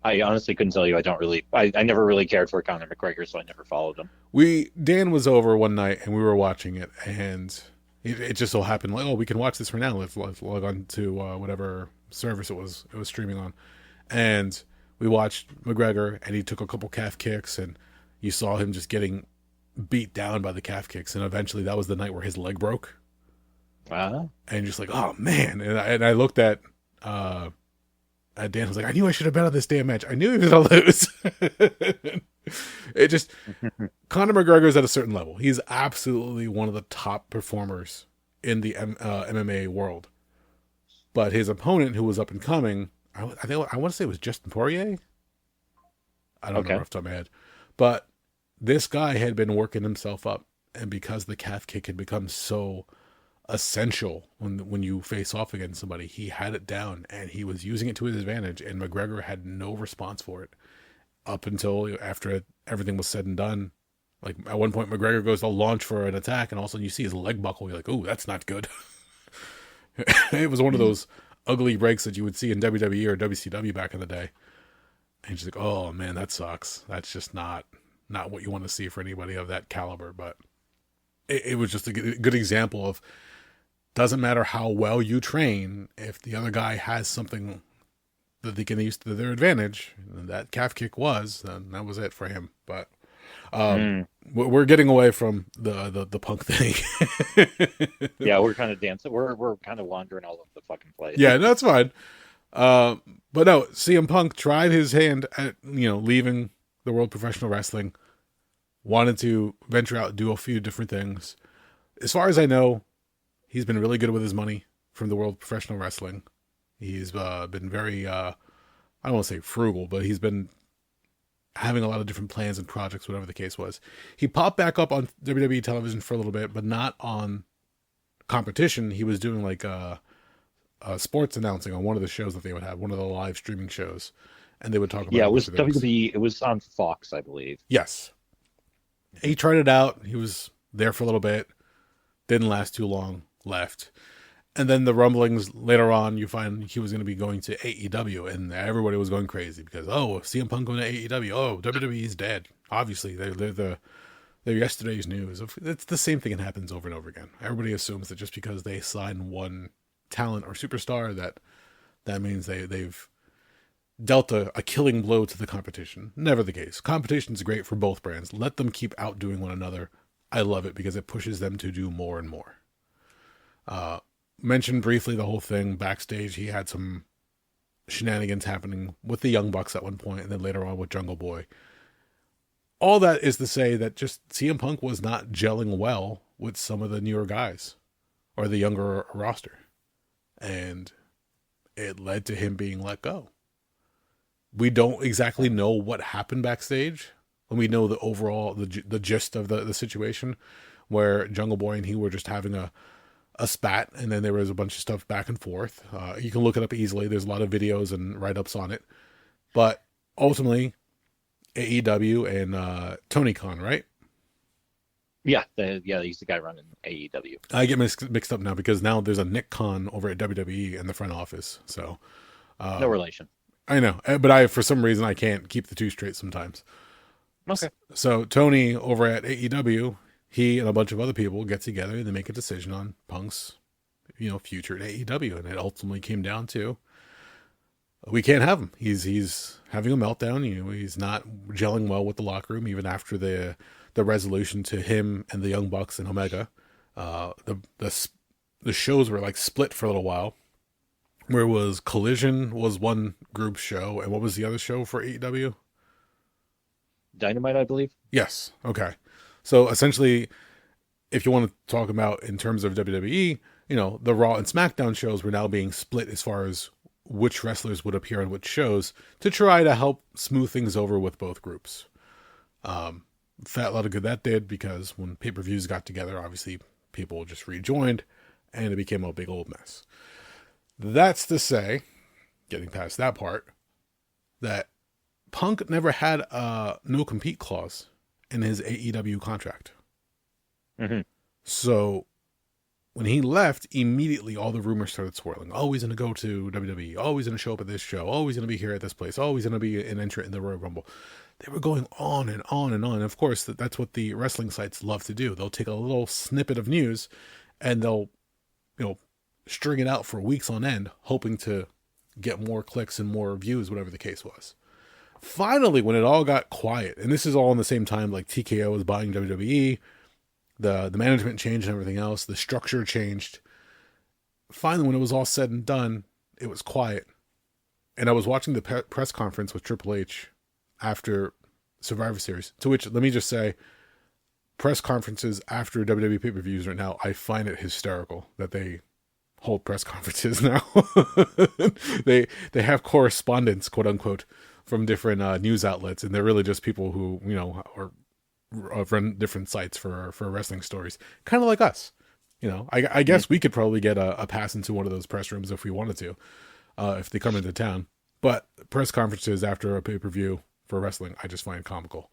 I honestly couldn't tell you. I don't really. I never really cared for Conor McGregor, so I never followed him. Dan was over one night and we were watching it, and it just so happened like, oh, we can watch this right now. Let's log on to whatever service it was streaming on, and we watched McGregor, and he took a couple calf kicks, and you saw him just getting beat down by the calf kicks, and eventually that was the night where his leg broke, Uh, and just like, oh man, and I looked at Dan, was like, I knew I should have bet on this damn match. I knew he was gonna lose. It just Conor McGregor is at a certain level. He's absolutely one of the top performers in the MMA world. But his opponent, who was up and coming, I want to say it was Justin Poirier. I don't okay. remember off the top of my head, but this guy had been working himself up, and because the calf kick had become so essential when you face off against somebody, he had it down and he was using it to his advantage, and McGregor had no response for it up until after everything was said and done. Like at one point, McGregor goes to launch for an attack, and all of a sudden you see his leg buckle. You're like, "Oh, that's not good." It was one of those ugly breaks that you would see in WWE or WCW back in the day. And you're just like, "Oh man, that sucks. That's just not what you want to see for anybody of that caliber." But it was just a good example of, doesn't matter how well you train, if the other guy has something that they can use to their advantage, and that calf kick was, then that was it for him. But Mm. we're getting away from the Punk thing. Yeah, we're kind of dancing. We're kind of wandering all over the fucking place. Yeah, no, that's fine. But no, CM Punk tried his hand at leaving the world professional wrestling, wanted to venture out and do a few different things. As far as I know, he's been really good with his money from the world professional wrestling. He's been very, I don't want to say frugal, but he's been having a lot of different plans and projects, whatever the case was. He popped back up on WWE television for a little bit, but not on competition. He was doing like sports announcing on one of the shows that they would have, one of the live streaming shows, and they would talk about Yeah, a it bunch was of things. WWE. It was on Fox, I believe. Yes. He tried it out. He was there for a little bit. Didn't last too long. Left. And then the rumblings later on, you find he was going to be going to AEW, and everybody was going crazy because, oh, CM Punk going to AEW. Oh, WWE's dead. Obviously, they're yesterday's news. It's the same thing that happens over and over again. Everybody assumes that just because they sign one talent or superstar, that means they've dealt a killing blow to the competition. Never the case. Competition's great for both brands. Let them keep outdoing one another. I love it because it pushes them to do more and more. Mentioned briefly the whole thing backstage. He had some shenanigans happening with the Young Bucks at one point, and then later on with Jungle Boy. All that is to say that just CM Punk was not gelling well with some of the newer guys or the younger roster, and it led to him being let go. We don't exactly know what happened backstage, and we know the overall the gist of the situation, where Jungle Boy and he were just having a spat, and then there was a bunch of stuff back and forth. You can look it up easily. There's a lot of videos and write-ups on it. But ultimately, AEW and Tony Khan, right? Yeah, he's the guy running AEW. I get mixed up now because now there's a Nick Khan over at WWE in the front office. So No uh, relation. I know, but I for some reason I can't keep the two straight sometimes. Okay. So Tony over at AEW, he and a bunch of other people get together and they make a decision on Punk's future at AEW, and it ultimately came down to we can't have him. He's having a meltdown. He's not gelling well with the locker room even after the resolution to him and the Young Bucks and Omega. The shows were like split for a little while. Where was Collision was one group show, and what was the other show for AEW? Dynamite, I believe. Yes. Okay. So essentially, if you want to talk about in terms of WWE, the Raw and SmackDown shows were now being split as far as which wrestlers would appear on which shows to try to help smooth things over with both groups. Fat lot of good that did because when pay-per-views got together, obviously people just rejoined and it became a big old mess. That's to say, getting past that part, that Punk never had a no compete clause in his AEW contract. Hmm. So when he left, immediately all the rumors started swirling. Oh, he's going to go to WWE. Oh, he's going to show up at this show. Oh, he's going to be here at this place. Oh, he's going to be an entrant in the Royal Rumble. They were going on and on and on. And of course, that's what the wrestling sites love to do. They'll take a little snippet of news and they'll, string it out for weeks on end, hoping to get more clicks and more views, whatever the case was. Finally, when it all got quiet, and this is all in the same time, like TKO was buying WWE, the management changed and everything else, the structure changed. Finally, when it was all said and done, it was quiet. And I was watching the press conference with Triple H after Survivor Series, to which, let me just say, press conferences after WWE pay-per-views right now, I find it hysterical that they hold press conferences now. they have correspondents, quote unquote, from different news outlets, and they're really just people who run different sites for wrestling stories, kind of like us. I guess we could probably get a pass into one of those press rooms if we wanted to, if they come into town. But press conferences after a pay-per-view for wrestling, I just find comical.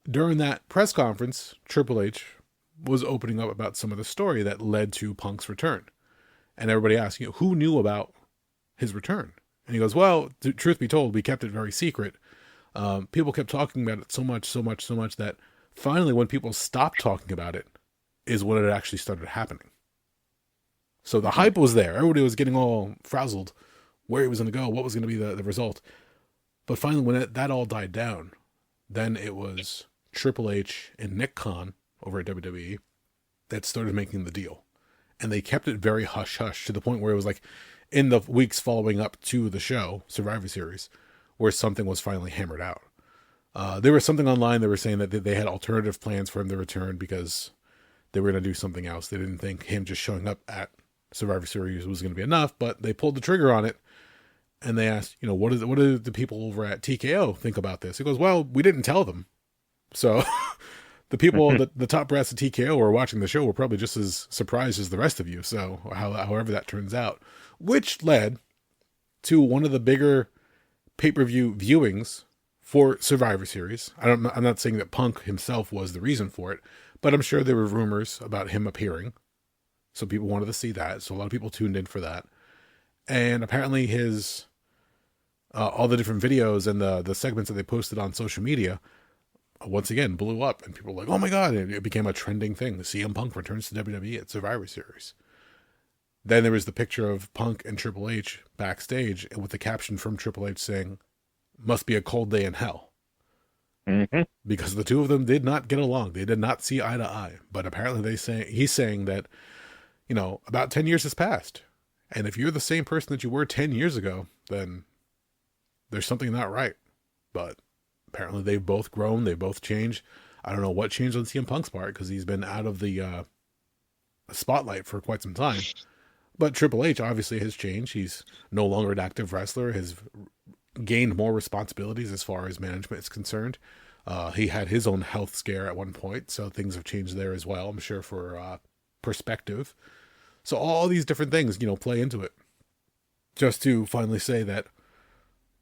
During that press conference, Triple H was opening up about some of the story that led to Punk's return. And everybody asked, who knew about his return? And he goes, well, truth be told, we kept it very secret. People kept talking about it so much that finally when people stopped talking about it is when it actually started happening. So the hype was there. Everybody was getting all frazzled where he was going to go, what was going to be the result. But finally when that all died down, then it was Triple H and Nick Khan over at WWE that started making the deal. And they kept it very hush-hush to the point where it was like in the weeks following up to the show, Survivor Series, where something was finally hammered out. There was something online that were saying that they had alternative plans for him to return because they were going to do something else. They didn't think him just showing up at Survivor Series was going to be enough, but they pulled the trigger on it. And they asked, what do the people over at TKO think about this? He goes, well, we didn't tell them. So the people, the top brass at TKO who are watching the show were probably just as surprised as the rest of you. So however that turns out, which led to one of the bigger pay-per-view viewings for Survivor Series. I'm not saying that Punk himself was the reason for it, but I'm sure there were rumors about him appearing. So people wanted to see that. So a lot of people tuned in for that. And apparently his, all the different videos and the segments that they posted on social media once again blew up, and people were like, oh my god, it became a trending thing. The CM Punk returns to WWE at Survivor Series. Then there was the picture of Punk and Triple H backstage with the caption from Triple H saying, must be a cold day in hell. Mm-hmm. Because the two of them did not get along. They did not see eye to eye. But apparently he's saying that, about 10 years has passed. And if you're the same person that you were 10 years ago, then there's something not right. But apparently they've both grown. They've both changed. I don't know what changed on CM Punk's part because he's been out of the spotlight for quite some time. But Triple H obviously has changed. He's no longer an active wrestler, has gained more responsibilities as far as management is concerned. He had his own health scare at one point, so things have changed there as well, I'm sure, for perspective. So all these different things, play into it. Just to finally say that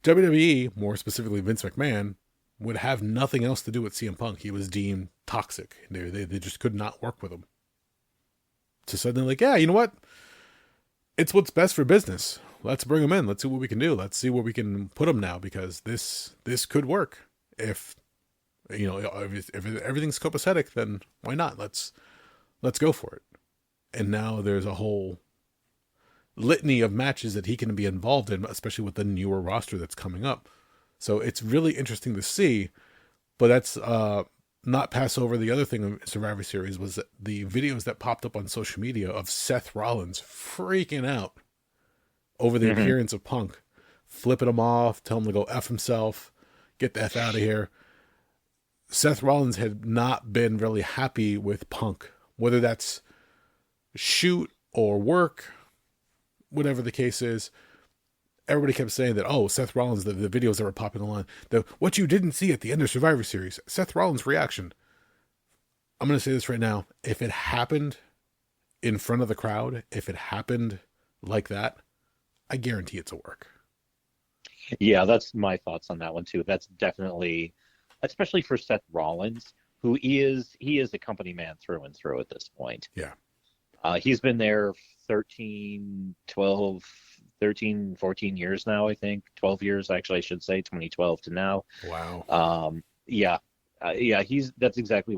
WWE, more specifically Vince McMahon, would have nothing else to do with CM Punk. He was deemed toxic. They just could not work with him. So suddenly, like, yeah, you know what? It's what's best for business. Let's bring him in. Let's see what we can do. Let's see where we can put him now, because this could work. If if everything's copacetic, then why not? Let's go for it. And now there's a whole litany of matches that he can be involved in, especially with the newer roster that's coming up. So it's really interesting to see. But that's not pass over the other thing of Survivor Series was the videos that popped up on social media of Seth Rollins freaking out over the appearance of Punk, flipping him off, telling him to go F himself, get the F out of here. Seth Rollins had not been really happy with Punk, whether that's shoot or work, whatever the case is. Everybody kept saying that, oh, Seth Rollins, the videos that were popping along, what you didn't see at the end of Survivor Series, Seth Rollins' reaction. I'm going to say this right now. If it happened in front of the crowd, if it happened like that, I guarantee it's a work. Yeah, that's my thoughts on that one too. That's definitely, especially for Seth Rollins, who he is a company man through and through at this point. Yeah. He's been there 14 years now, I think. 12 years, actually, I should say, 2012 to now. Wow. Yeah. Yeah, that's exactly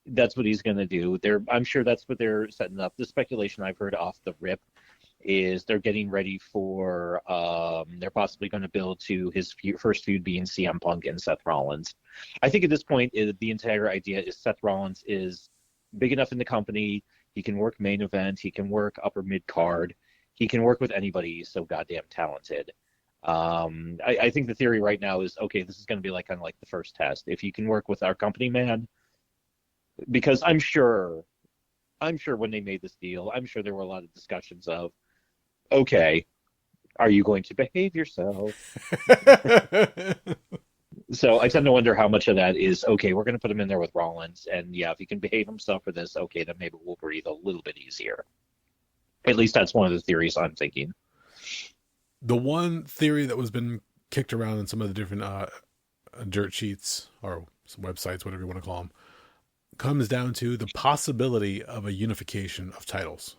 that's what he's going to do. I'm sure that's what they're setting up. The speculation I've heard off the rip is they're getting ready for, they're possibly going to build to his first feud being CM Punk and Seth Rollins. I think at this point, the entire idea is Seth Rollins is big enough in the company. He can work main event. He can work upper mid card. He can work with anybody. He's so goddamn talented. I think the theory right now is, okay, this is going to be kind of like the first test. If you can work with our company man, because I'm sure when they made this deal, I'm sure there were a lot of discussions of, okay, are you going to behave yourself? So I tend to wonder how much of that is, okay, we're going to put him in there with Rollins, and yeah, if he can behave himself for this, okay, then maybe we'll breathe a little bit easier. At least that's one of the theories I'm thinking. The one theory that was been kicked around in some of the different dirt sheets or some websites, whatever you want to call them, comes down to the possibility of a unification of titles.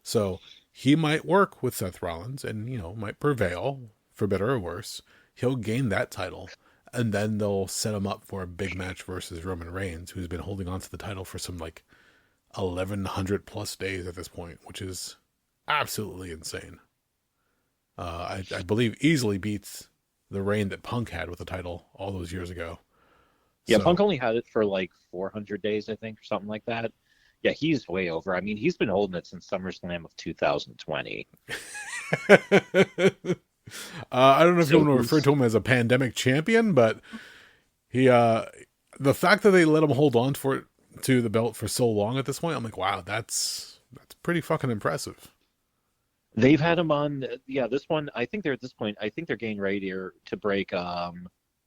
So he might work with Seth Rollins and, might prevail for better or worse. He'll gain that title, and then they'll set him up for a big match versus Roman Reigns, who's been holding on to the title for some 1,100 plus days at this point, which is absolutely insane. I believe easily beats the reign that Punk had with the title all those years ago. Yeah, Punk only had it for 400 days, I think, or something like that. Yeah, he's way over. I mean, he's been holding it since SummerSlam of 2020. I don't know if you want to refer to him as a pandemic champion, but he, the fact that they let him hold on to the belt for so long at this point, I'm like, wow, that's pretty fucking impressive. They've had him on, this one, I think they're at this point, I think they're getting ready to break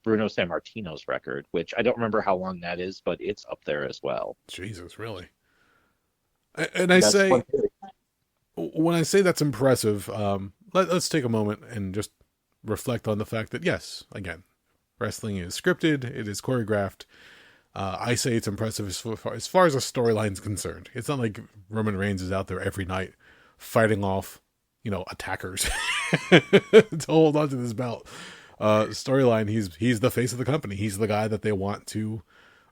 Bruno Sammartino's record, which I don't remember how long that is, but it's up there as well. Jesus, really? And I say, when I say that's impressive, let's take a moment and just reflect on the fact that, yes, again, wrestling is scripted, it is choreographed. I say it's impressive as far as a storyline is concerned. It's not like Roman Reigns is out there every night fighting off, attackers to hold on to this belt. Storyline, he's the face of the company. He's the guy that they want to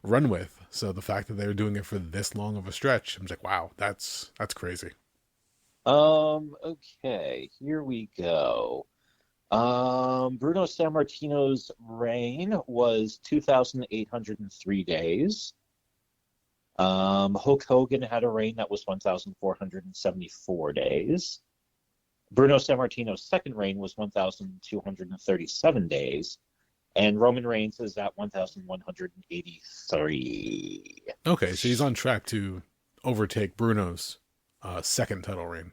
run with. So the fact that they're doing it for this long of a stretch, I'm just like, wow, that's crazy. Okay, here we go. Bruno Sammartino's reign was 2,803 days. Hulk Hogan had a reign that was 1,474 days. Bruno Sammartino's second reign was 1,237 days. And Roman Reigns is at 1,183. Okay, so he's on track to overtake Bruno's second title reign.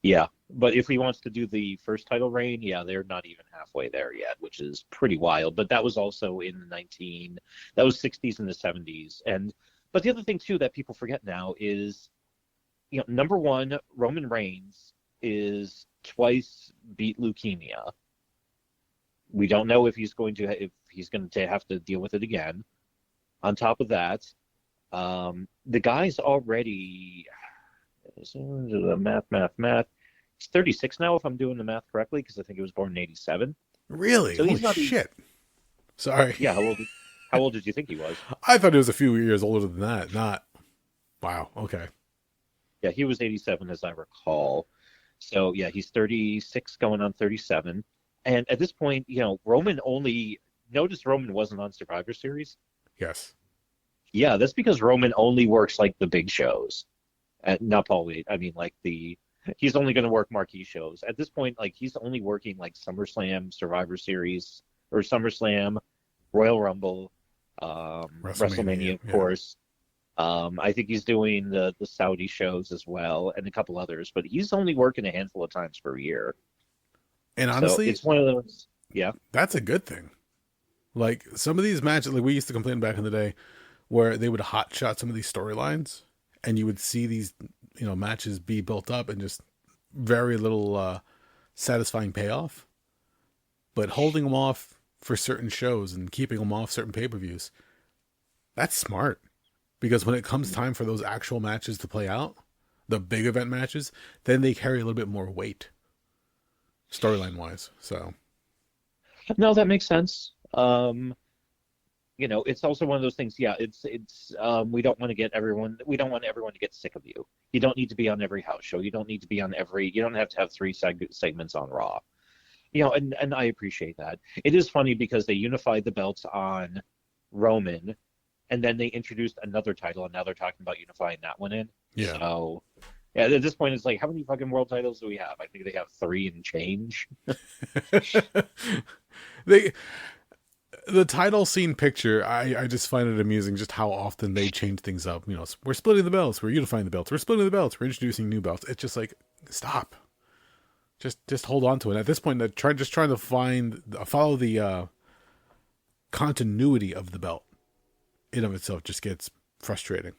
Yeah, but if he wants to do the first title reign, yeah, they're not even halfway there yet, which is pretty wild. But that was also in the 60s and the 70s. But the other thing, too, that people forget now is, number one, Roman Reigns is twice beat leukemia. We don't know if he's going to have to deal with it again. On top of that, the guy's already math. He's 36 now, if I'm doing the math correctly, because I think he was born in '87. Really? So Holy he's not. shit! Sorry, Yeah, how old did you think he was? I thought he was a few years older than that. Not wow. Okay. Yeah, he was '87, as I recall. So yeah, he's 36, going on 37. And at this point, Roman only notice Roman wasn't on Survivor Series. Yes. Yeah, that's because Roman only works like the big shows. Not Paulie. I mean, like he's only going to work marquee shows. At this point, like he's only working like SummerSlam, Survivor Series, or SummerSlam, Royal Rumble, WrestleMania, of Yeah. course. I think he's doing the Saudi shows as well, and a couple others, but he's only working a handful of times per year. And So honestly, it's one of those. Yeah. that's a good thing. Like some of these matches, like we used to complain back in the day, where they would hot shot some of these storylines, and you would see these, matches be built up and just very little satisfying payoff. But holding them off for certain shows and keeping them off certain pay-per-views, that's smart. Because when it comes time for those actual matches to play out, the big event matches, then they carry a little bit more weight, storyline wise. So No, that makes sense. It's also one of those things. Yeah, we don't want to get everyone. We don't want everyone to get sick of you. You don't need to be on every house show. You don't need to be on every. You don't have to have three segments on Raw. And I appreciate that. It is funny because they unified the belts on Roman, and then they introduced another title, and now they're talking about unifying that one in. yeah. So, yeah, at this point, it's like, how many fucking world titles do we have? I think they have 3 and change. they the title scene picture, I just find it amusing just how often they change things up. We're splitting the belts, we're unifying the belts, we're splitting the belts, we're introducing new belts. It's just like, stop. Just hold on to it. At this point, trying to follow the continuity of the belt in of itself just gets frustrating.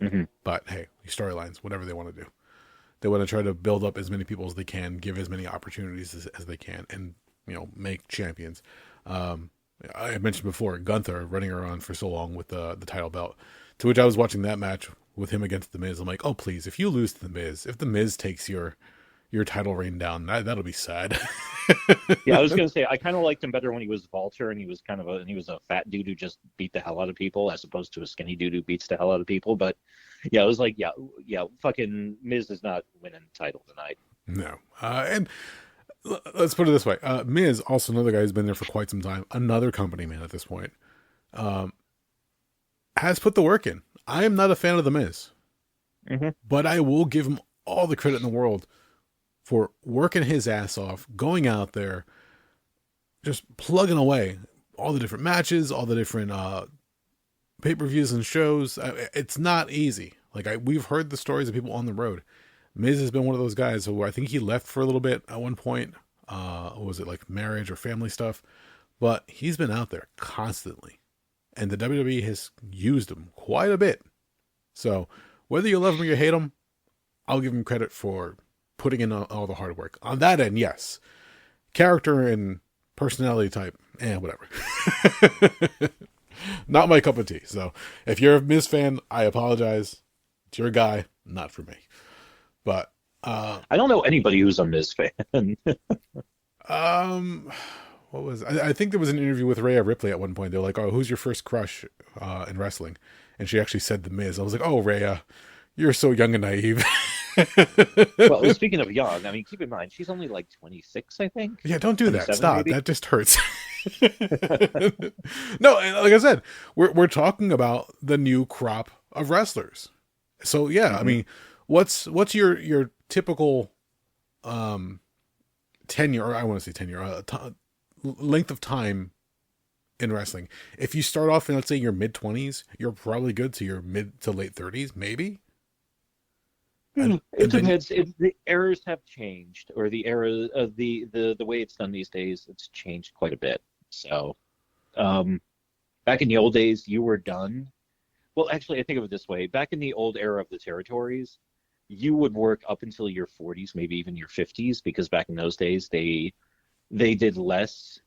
Mm-hmm. But hey, storylines, whatever they want to do. They want to try to build up as many people as they can, give as many opportunities as they can, and make champions. I mentioned before Gunther running around for so long with the title belt, to which I was watching that match with him against The Miz. I'm like, oh please, if you lose to The Miz, if The Miz takes your title reign down, that'll be sad. Yeah, I was gonna say I kind of liked him better when he was Vulture and he was a fat dude who just beat the hell out of people, as opposed to a skinny dude who beats the hell out of people. But yeah, it was like, yeah, fucking Miz is not winning the title tonight. No, and let's put it this way: Miz, also another guy who's been there for quite some time, another company man at this point, has put the work in. I am not a fan of the Miz, but I will give him all the credit in the world for working his ass off, going out there, just plugging away all the different matches, all the different pay-per-views and shows. It's not easy. Like we've heard the stories of people on the road. Miz has been one of those guys who I think he left for a little bit at one point. Was it like marriage or family stuff? But he's been out there constantly. And the WWE has used him quite a bit. So whether you love him or you hate him, I'll give him credit for putting in all the hard work. On that end, yes. Character and personality type, whatever. Not my cup of tea. So if you're a Miz fan, I apologize. It's your guy, not for me. But I don't know anybody who's a Miz fan. What was I think there was an interview with Rhea Ripley at one point. They're like, "Oh, who's your first crush in wrestling?" And she actually said The Miz. I was like, "Oh, Rhea, you're so young and naive." Well, speaking of young, I mean, keep in mind she's only like 26, I think. Yeah, don't do that. Stop. Maybe? That just hurts. No, like I said, we're talking about the new crop of wrestlers. So yeah, I mean, what's your typical tenure, or I want to say tenure, length of time in wrestling? If you start off in, let's say, your mid-20s, you're probably good to your mid to late 30s, maybe. It depends. The eras have changed, or the era of the way it's done these days, it's changed quite a bit. So, back in the old days, you were done. Well, actually, I think of it this way: back in the old era of the territories, you would work up until your 40s, maybe even your 50s, because back in those days they did less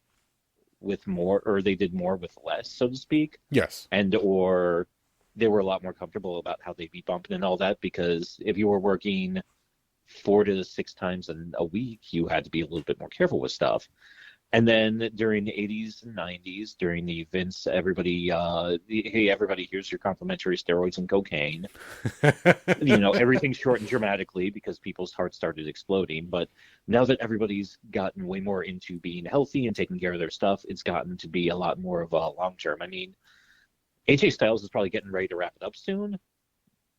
with more, or they did more with less, so to speak, Yes. and or they were a lot more comfortable about how they be bumping and all that. Because if you were working 4 to 6 times a week, you had to be a little bit more careful with stuff. And then during the 80s and 90s, during the Vince, everybody, hey, everybody, here's your complimentary steroids and cocaine. Everything shortened dramatically because people's hearts started exploding. But now that everybody's gotten way more into being healthy and taking care of their stuff, it's gotten to be a lot more of a long term. I mean, AJ Styles is probably getting ready to wrap it up soon.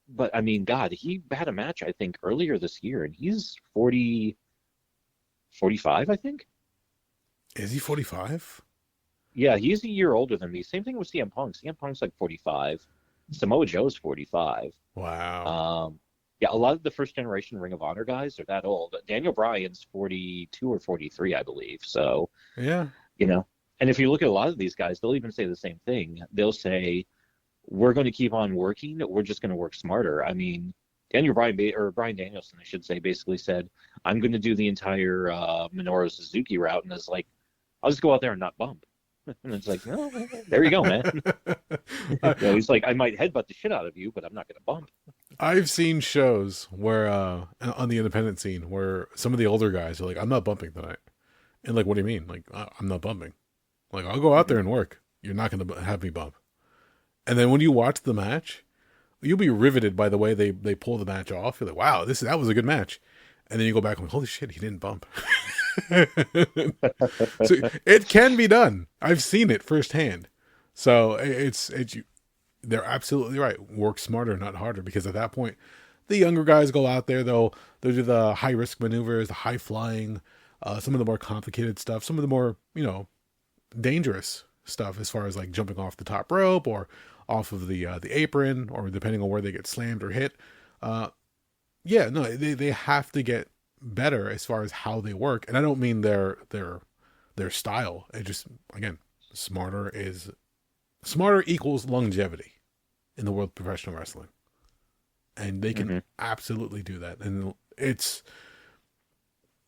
But I mean, God, he had a match, I think, earlier this year, and he's 40, 45, I think. Is he 45? Yeah, he's a year older than me. Same thing with CM Punk. CM Punk's like 45. Samoa Joe's 45. Wow. Yeah, a lot of the first generation Ring of Honor guys are that old. Daniel Bryan's 42 or 43, I believe. So, Yeah. And if you look at a lot of these guys, they'll even say the same thing. They'll say, we're going to keep on working. We're just going to work smarter. I mean, Bryan Danielson, I should say, basically said, I'm going to do the entire Minoru Suzuki route. And it's like, I'll just go out there and not bump. And it's like, oh, there you go, man. He's like, I might headbutt the shit out of you, but I'm not going to bump. I've seen shows where, on the independent scene, where some of the older guys are like, I'm not bumping tonight. And like, what do you mean? Like, I'm not bumping. Like, I'll go out there and work. You're not going to have me bump. And then when you watch the match, you'll be riveted by the way they pull the match off. You're like, wow, that was a good match. And then you go back and like, holy shit, he didn't bump. So it can be done. I've seen it firsthand. So they're absolutely right. Work smarter, not harder, because at that point, the younger guys go out there. They'll do the high risk maneuvers, the high flying, some of the more complicated stuff, some of the more dangerous stuff as far as like jumping off the top rope or off of the apron, or depending on where they get slammed or hit. They have to get better as far as how they work, and I don't mean their style. It just, again, smarter equals longevity in the world of professional wrestling, and they can absolutely do that. And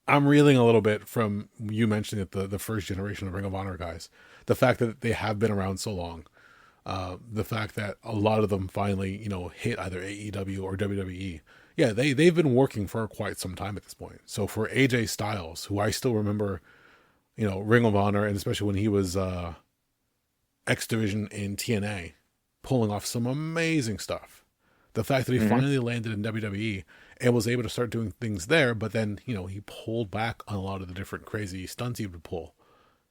I'm reeling a little bit from you mentioning that the first generation of Ring of Honor guys, the fact that they have been around so long, the fact that a lot of them finally hit either AEW or WWE. Yeah, they've been working for quite some time at this point. So for AJ Styles, who I still remember, Ring of Honor, and especially when he was X Division in TNA, pulling off some amazing stuff. The fact that he finally landed in WWE and was able to start doing things there, but then, he pulled back on a lot of the different crazy stunts he would pull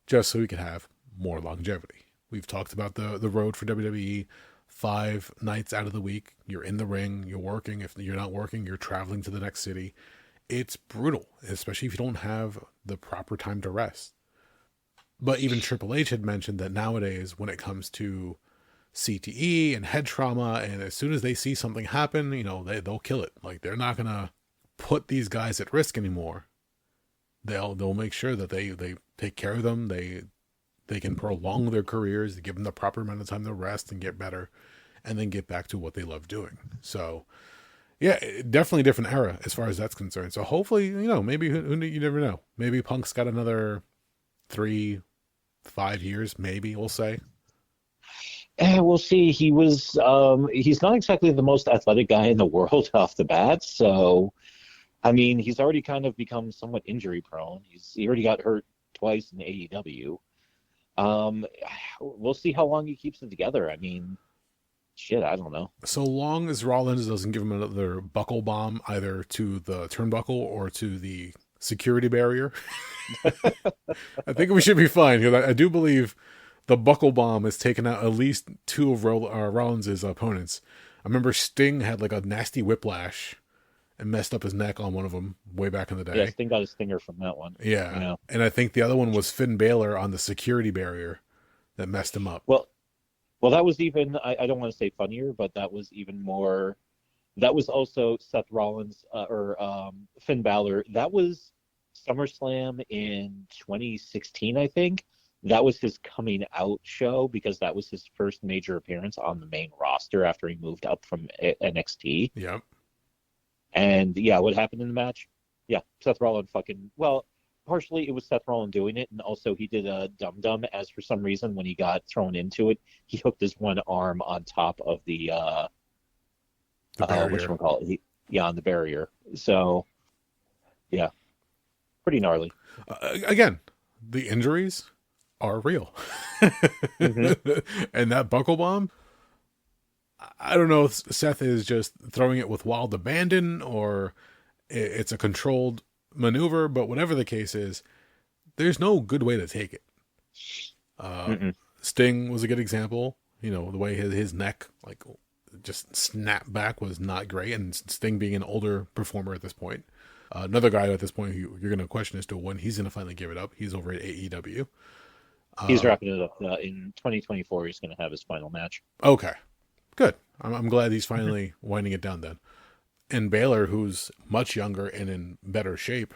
just so he could have more longevity. We've talked about the road for WWE. 5 nights out of the week, you're in the ring, you're working. If you're not working, you're traveling to the next city. It's brutal, especially if you don't have the proper time to rest. But even Triple H had mentioned that nowadays, when it comes to CTE and head trauma, and as soon as they see something happen, they'll kill it. Like, they're not gonna put these guys at risk anymore. They'll make sure that they take care of them. They can prolong their careers, give them the proper amount of time to rest and get better, and then get back to what they love doing. So, yeah, definitely a different era as far as that's concerned. So hopefully, maybe you never know. Maybe Punk's got another 3-5 years, maybe, we'll say. We'll see. He's not exactly the most athletic guy in the world off the bat. So, I mean, he's already kind of become somewhat injury prone. He already got hurt twice in AEW. We'll see how long he keeps it together. I mean, shit, I don't know. So long as Rollins doesn't give him another buckle bomb either to the turnbuckle or to the security barrier, I think we should be fine. Because I do believe the buckle bomb has taken out at least 2 of Rollins' opponents. I remember Sting had like a nasty whiplash and messed up his neck on one of them way back in the day. Yeah, Sting got a stinger from that one. Yeah. And I think the other one was Finn Balor on the security barrier that messed him up. Well, that was even, I don't want to say funnier, but that was even more, that was also Seth Rollins, or Finn Balor. That was SummerSlam in 2016, I think. That was his coming out show because that was his first major appearance on the main roster after he moved up from NXT. Yep. And yeah, what happened in the match? Yeah, Seth Rollins partially it was Seth Rollins doing it, and also he did a dum dum as for some reason when he got thrown into it, he hooked his one arm on top of the The barrier. whatchamacallit, yeah, on the barrier. So yeah, pretty gnarly. Again, the injuries are real. Hmm. And that buckle bomb, I don't know if Seth is just throwing it with wild abandon or it's a controlled maneuver, but whatever the case is, there's no good way to take it. Uh, Mm-mm. Sting was a good example. You know, the way his neck like just snapped back was not great, and Sting being an older performer at this point. Another guy at this point who you're going to question as to when he's going to finally give it up. He's over at AEW. He's Uh, wrapping it up in 2024. He's going to have his final match. okay, good. I'm glad he's finally winding it down then. And Baylor, who's much younger and in better shape,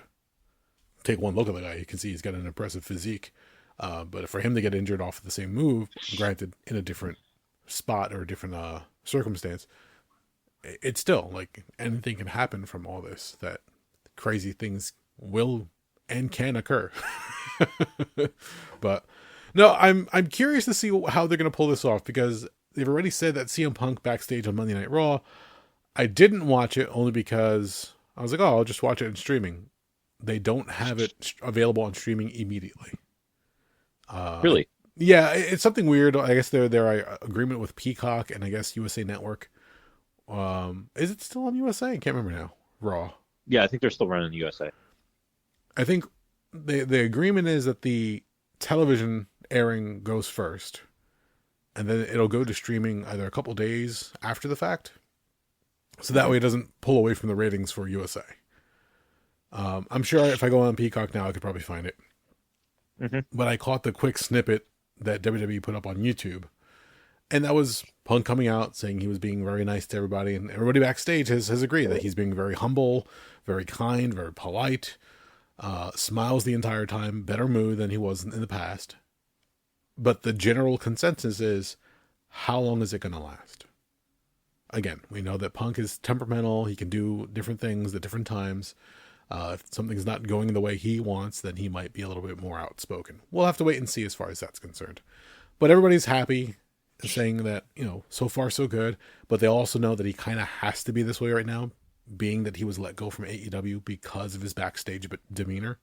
take one look at the guy. You can see he's got an impressive physique. But for him to get injured off of the same move, granted in a different spot or a different circumstance, it's still like anything can happen from all this. That crazy things will and can occur. But no, I'm curious to see how they're going to pull this off because they've already said that CM Punk backstage on Monday Night Raw. I didn't watch it only because I was like, oh, I'll just watch it in streaming. They don't have it available on streaming immediately. Uh, Really? yeah, it's something weird. I guess their agreement with Peacock and I guess USA Network. Is it still on USA? I can't remember now. Raw. Yeah, I think they're still running the USA. I think the agreement is that the television airing goes first, and then it'll go to streaming either a couple days after the fact, so that way it doesn't pull away from the ratings for USA. I'm sure if I go on Peacock now, I could probably find it. Hmm. But I caught the quick snippet that WWE put up on YouTube, and that was Punk coming out saying he was being very nice to everybody, and everybody backstage has agreed that he's being very humble, very kind, very polite, smiles the entire time, better mood than he was in the past. But the general consensus is, how long is it going to last? Again, we know that Punk is temperamental. He can do different things at different times. If something's not going the way he wants, then he might be a little bit more outspoken. We'll have to wait and see as far as that's concerned. But everybody's happy, saying that, so far so good. But they also know that he kind of has to be this way right now, being that he was let go from AEW because of his backstage demeanor.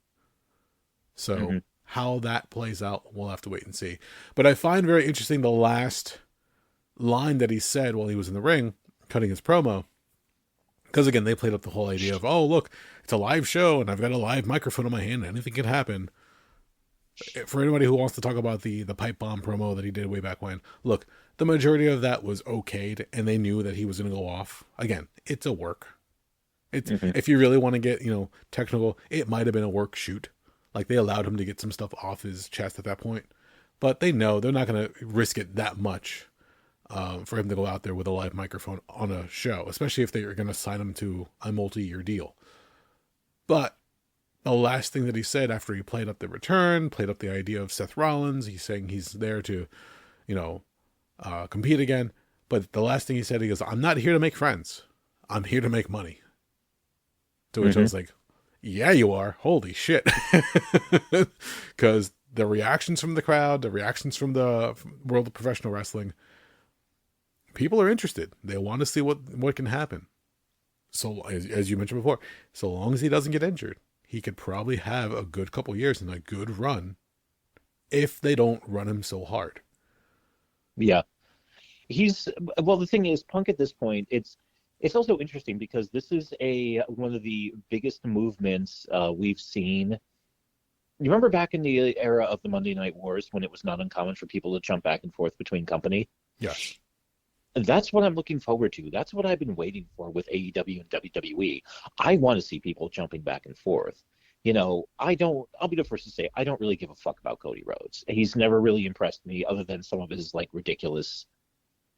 So Hmm. how that plays out, we'll have to wait and see. But I find very interesting the last line that he said while he was in the ring, cutting his promo. Because again, they played up the whole idea of, oh, look, it's a live show and I've got a live microphone in my hand. Anything can happen. For anybody who wants to talk about the pipe bomb promo that he did way back when, look, the majority of that was okayed and they knew that he was going to go off. Again, it's a work. It's Hmm. if you really want to get, technical, it might have been a work shoot. Like they allowed him to get some stuff off his chest at that point. But they know they're not going to risk it that much for him to go out there with a live microphone on a show, especially if they're going to sign him to a multi-year deal. But the last thing that he said after he played up the return, played up the idea of Seth Rollins, he's saying he's there to, compete again. But the last thing he said, he goes, I'm not here to make friends. I'm here to make money. To which I Hmm. was like, yeah, you are. Holy shit. Because the reactions from the crowd, the reactions from the world of professional wrestling, people are interested. They want to see what can happen. So, as you mentioned before, so long as he doesn't get injured, he could probably have a good couple years and a good run if they don't run him so hard. Yeah. He's well, the thing is, Punk at this point, it's also interesting because this is a one of the biggest movements we've seen. You remember back in the era of the Monday Night Wars when it was not uncommon for people to jump back and forth between company? Yes. That's what I'm looking forward to. That's what I've been waiting for with AEW and WWE. I want to see people jumping back and forth. I'll be the first to say, I don't really give a fuck about Cody Rhodes. He's never really impressed me other than some of his like ridiculous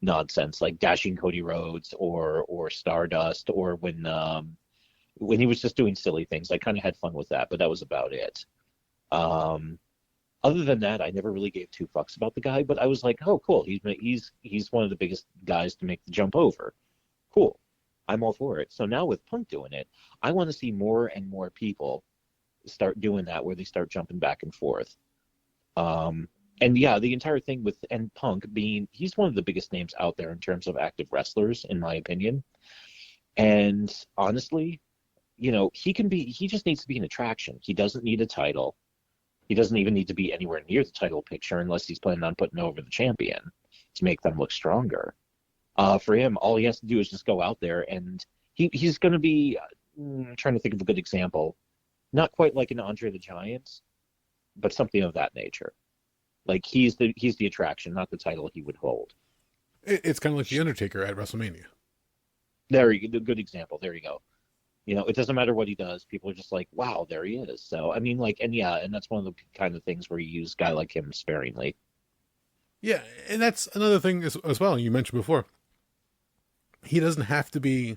nonsense, like dashing Cody Rhodes or Stardust, or when he was just doing silly things. I kind of had fun with that, but that was about it. Um, Other than that, I never really gave two fucks about the guy, but I was like, oh, cool. He's one of the biggest guys to make the jump over. Cool. I'm all for it. So now with Punk doing it, I want to see more and more people start doing that, where they start jumping back and forth. And yeah, the entire thing with and Punk being, he's one of the biggest names out there in terms of active wrestlers, in my opinion. And honestly, he just needs to be an attraction. He doesn't need a title. He doesn't even need to be anywhere near the title picture unless he's planning on putting over the champion to make them look stronger. For him, all he has to do is just go out there, and he's going to be, trying to think of a good example, not quite like an Andre the Giant, but something of that nature. Like he's the attraction, not the title he would hold. It's kind of like the Undertaker at WrestleMania. Good example. There you go. It doesn't matter what he does. People are just like, wow, there he is. So, I mean, like, and yeah, and that's one of the kind of things where you use a guy like him sparingly. Yeah, and that's another thing as well. You mentioned before, he doesn't have to be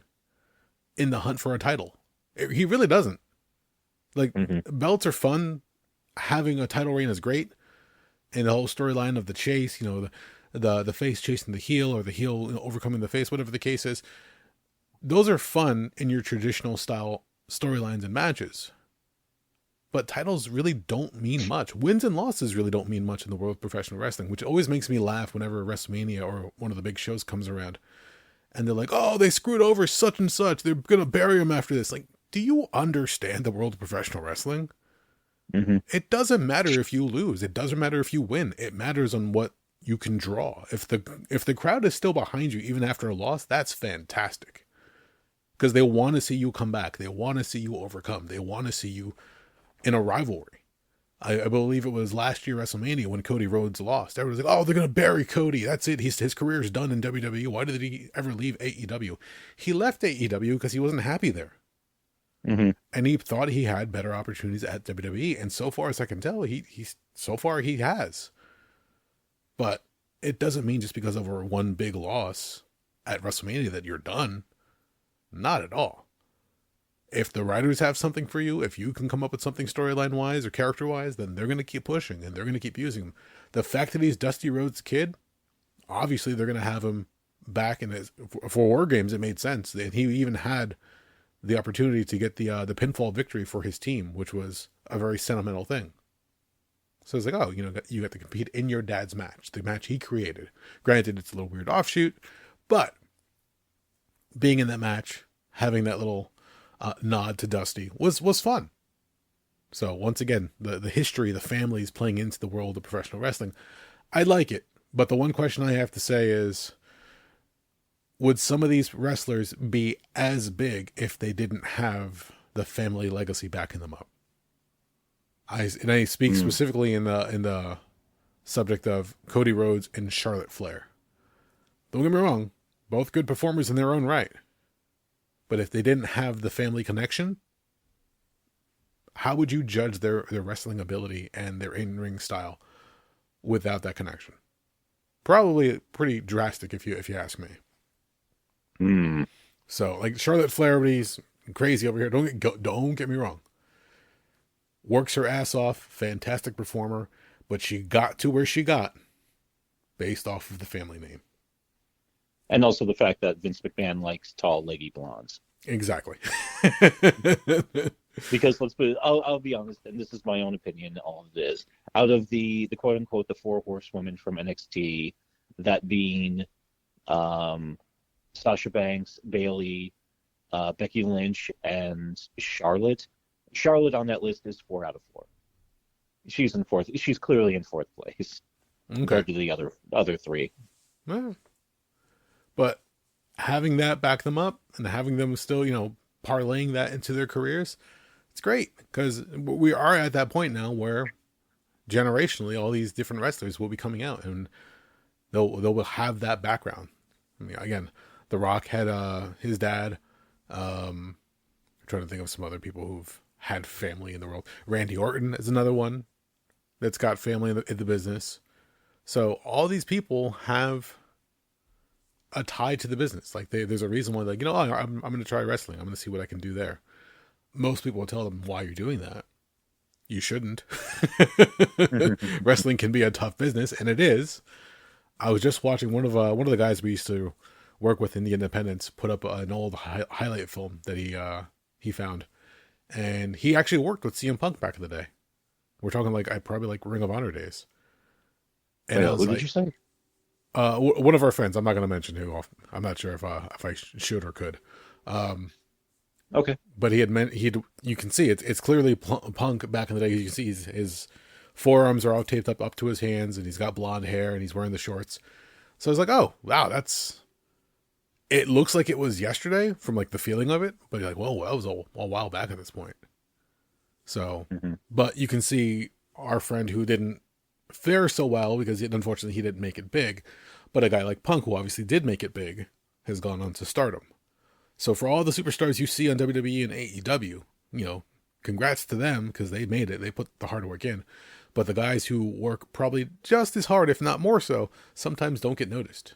in the hunt for a title. He really doesn't. Like, belts are fun. Having a title reign is great. And the whole storyline of the chase, the face chasing the heel, or the heel overcoming the face, whatever the case is, those are fun in your traditional style storylines and matches. But titles really don't mean much. Wins and losses really don't mean much in the world of professional wrestling, which always makes me laugh whenever WrestleMania or one of the big shows comes around. And they're like, oh, they screwed over such and such. They're going to bury him after this. Like, do you understand the world of professional wrestling? It doesn't matter if you lose. It doesn't matter if you win. It matters on what you can draw. If the crowd is still behind you even after a loss, that's fantastic. Because they want to see you come back. They want to see you overcome. They want to see you in a rivalry. I believe it was last year WrestleMania when Cody Rhodes lost. Everyone's like, oh, they're going to bury Cody. That's it. His career's done in WWE. Why did he ever leave AEW? He left AEW because he wasn't happy there. And he thought he had better opportunities at WWE. And so far as I can tell, he has. But it doesn't mean just because of one big loss at WrestleMania that you're done. Not at all. If the writers have something for you, if you can come up with something storyline-wise or character-wise, then they're going to keep pushing and they're going to keep using him. The fact that he's Dusty Rhodes' kid, obviously they're going to have him back in his... For War Games, it made sense. And he even had the opportunity to get the pinfall victory for his team, which was a very sentimental thing. So it's like, oh, you got to compete in your dad's match, the match he created. Granted, it's a little weird offshoot, but being in that match, having that little nod to Dusty was fun. So once again, the history, the families playing into the world of professional wrestling, I like it. But the one question I have to say is, would some of these wrestlers be as big if they didn't have the family legacy backing them up? I speak specifically in the subject of Cody Rhodes and Charlotte Flair. Don't get me wrong, both good performers in their own right. But if they didn't have the family connection, how would you judge their wrestling ability and their in-ring style without that connection? Probably pretty drastic if you ask me. So, like, Charlotte Flair, everybody's crazy over here. Don't get me wrong. Works her ass off, fantastic performer, but she got to where she got based off of the family name. And also the fact that Vince McMahon likes tall lady blondes. Exactly. Because I'll be honest, and this is my own opinion, all of this. Out of the quote unquote the four horsewomen from NXT, that being Sasha Banks, Bayley, Becky Lynch, and Charlotte. Charlotte on that list is 4 out of 4. She's in fourth. She's clearly in fourth place compared to the other three. Yeah. But having that back them up and having them still, parlaying that into their careers, it's great because we are at that point now where generationally all these different wrestlers will be coming out and they'll have that background. I mean, again, The Rock had his dad. I'm trying to think of some other people who've had family in the world. Randy Orton is another one that's got family in the business. So all these people have a tie to the business. Like there's a reason why, like, I'm going to try wrestling. I'm going to see what I can do there. Most people will tell them why you're doing that. You shouldn't. Wrestling can be a tough business, and it is. I was just watching one of the guys we used to work with in the independents put up an old highlight film that he found, and he actually worked with CM Punk back in the day. We're talking like I probably like Ring of Honor days, and Wait, I was who did like, you say? one of our friends. I'm not going to mention who. I'm not sure if I should or could. Um, Okay. but he had meant he'd. You can see it's clearly Punk back in the day. You can see his forearms are all taped up to his hands, and he's got blonde hair, and he's wearing the shorts. So I was like, oh wow, that's. It looks like it was yesterday from like the feeling of it, but you're like, well, that was a while back at this point. So, Hmm. but you can see our friend who didn't fare so well because unfortunately he didn't make it big, but a guy like Punk who obviously did make it big has gone on to stardom. So for all the superstars you see on WWE and AEW, congrats to them because they made it. They put the hard work in. But the guys who work probably just as hard, if not more so, sometimes don't get noticed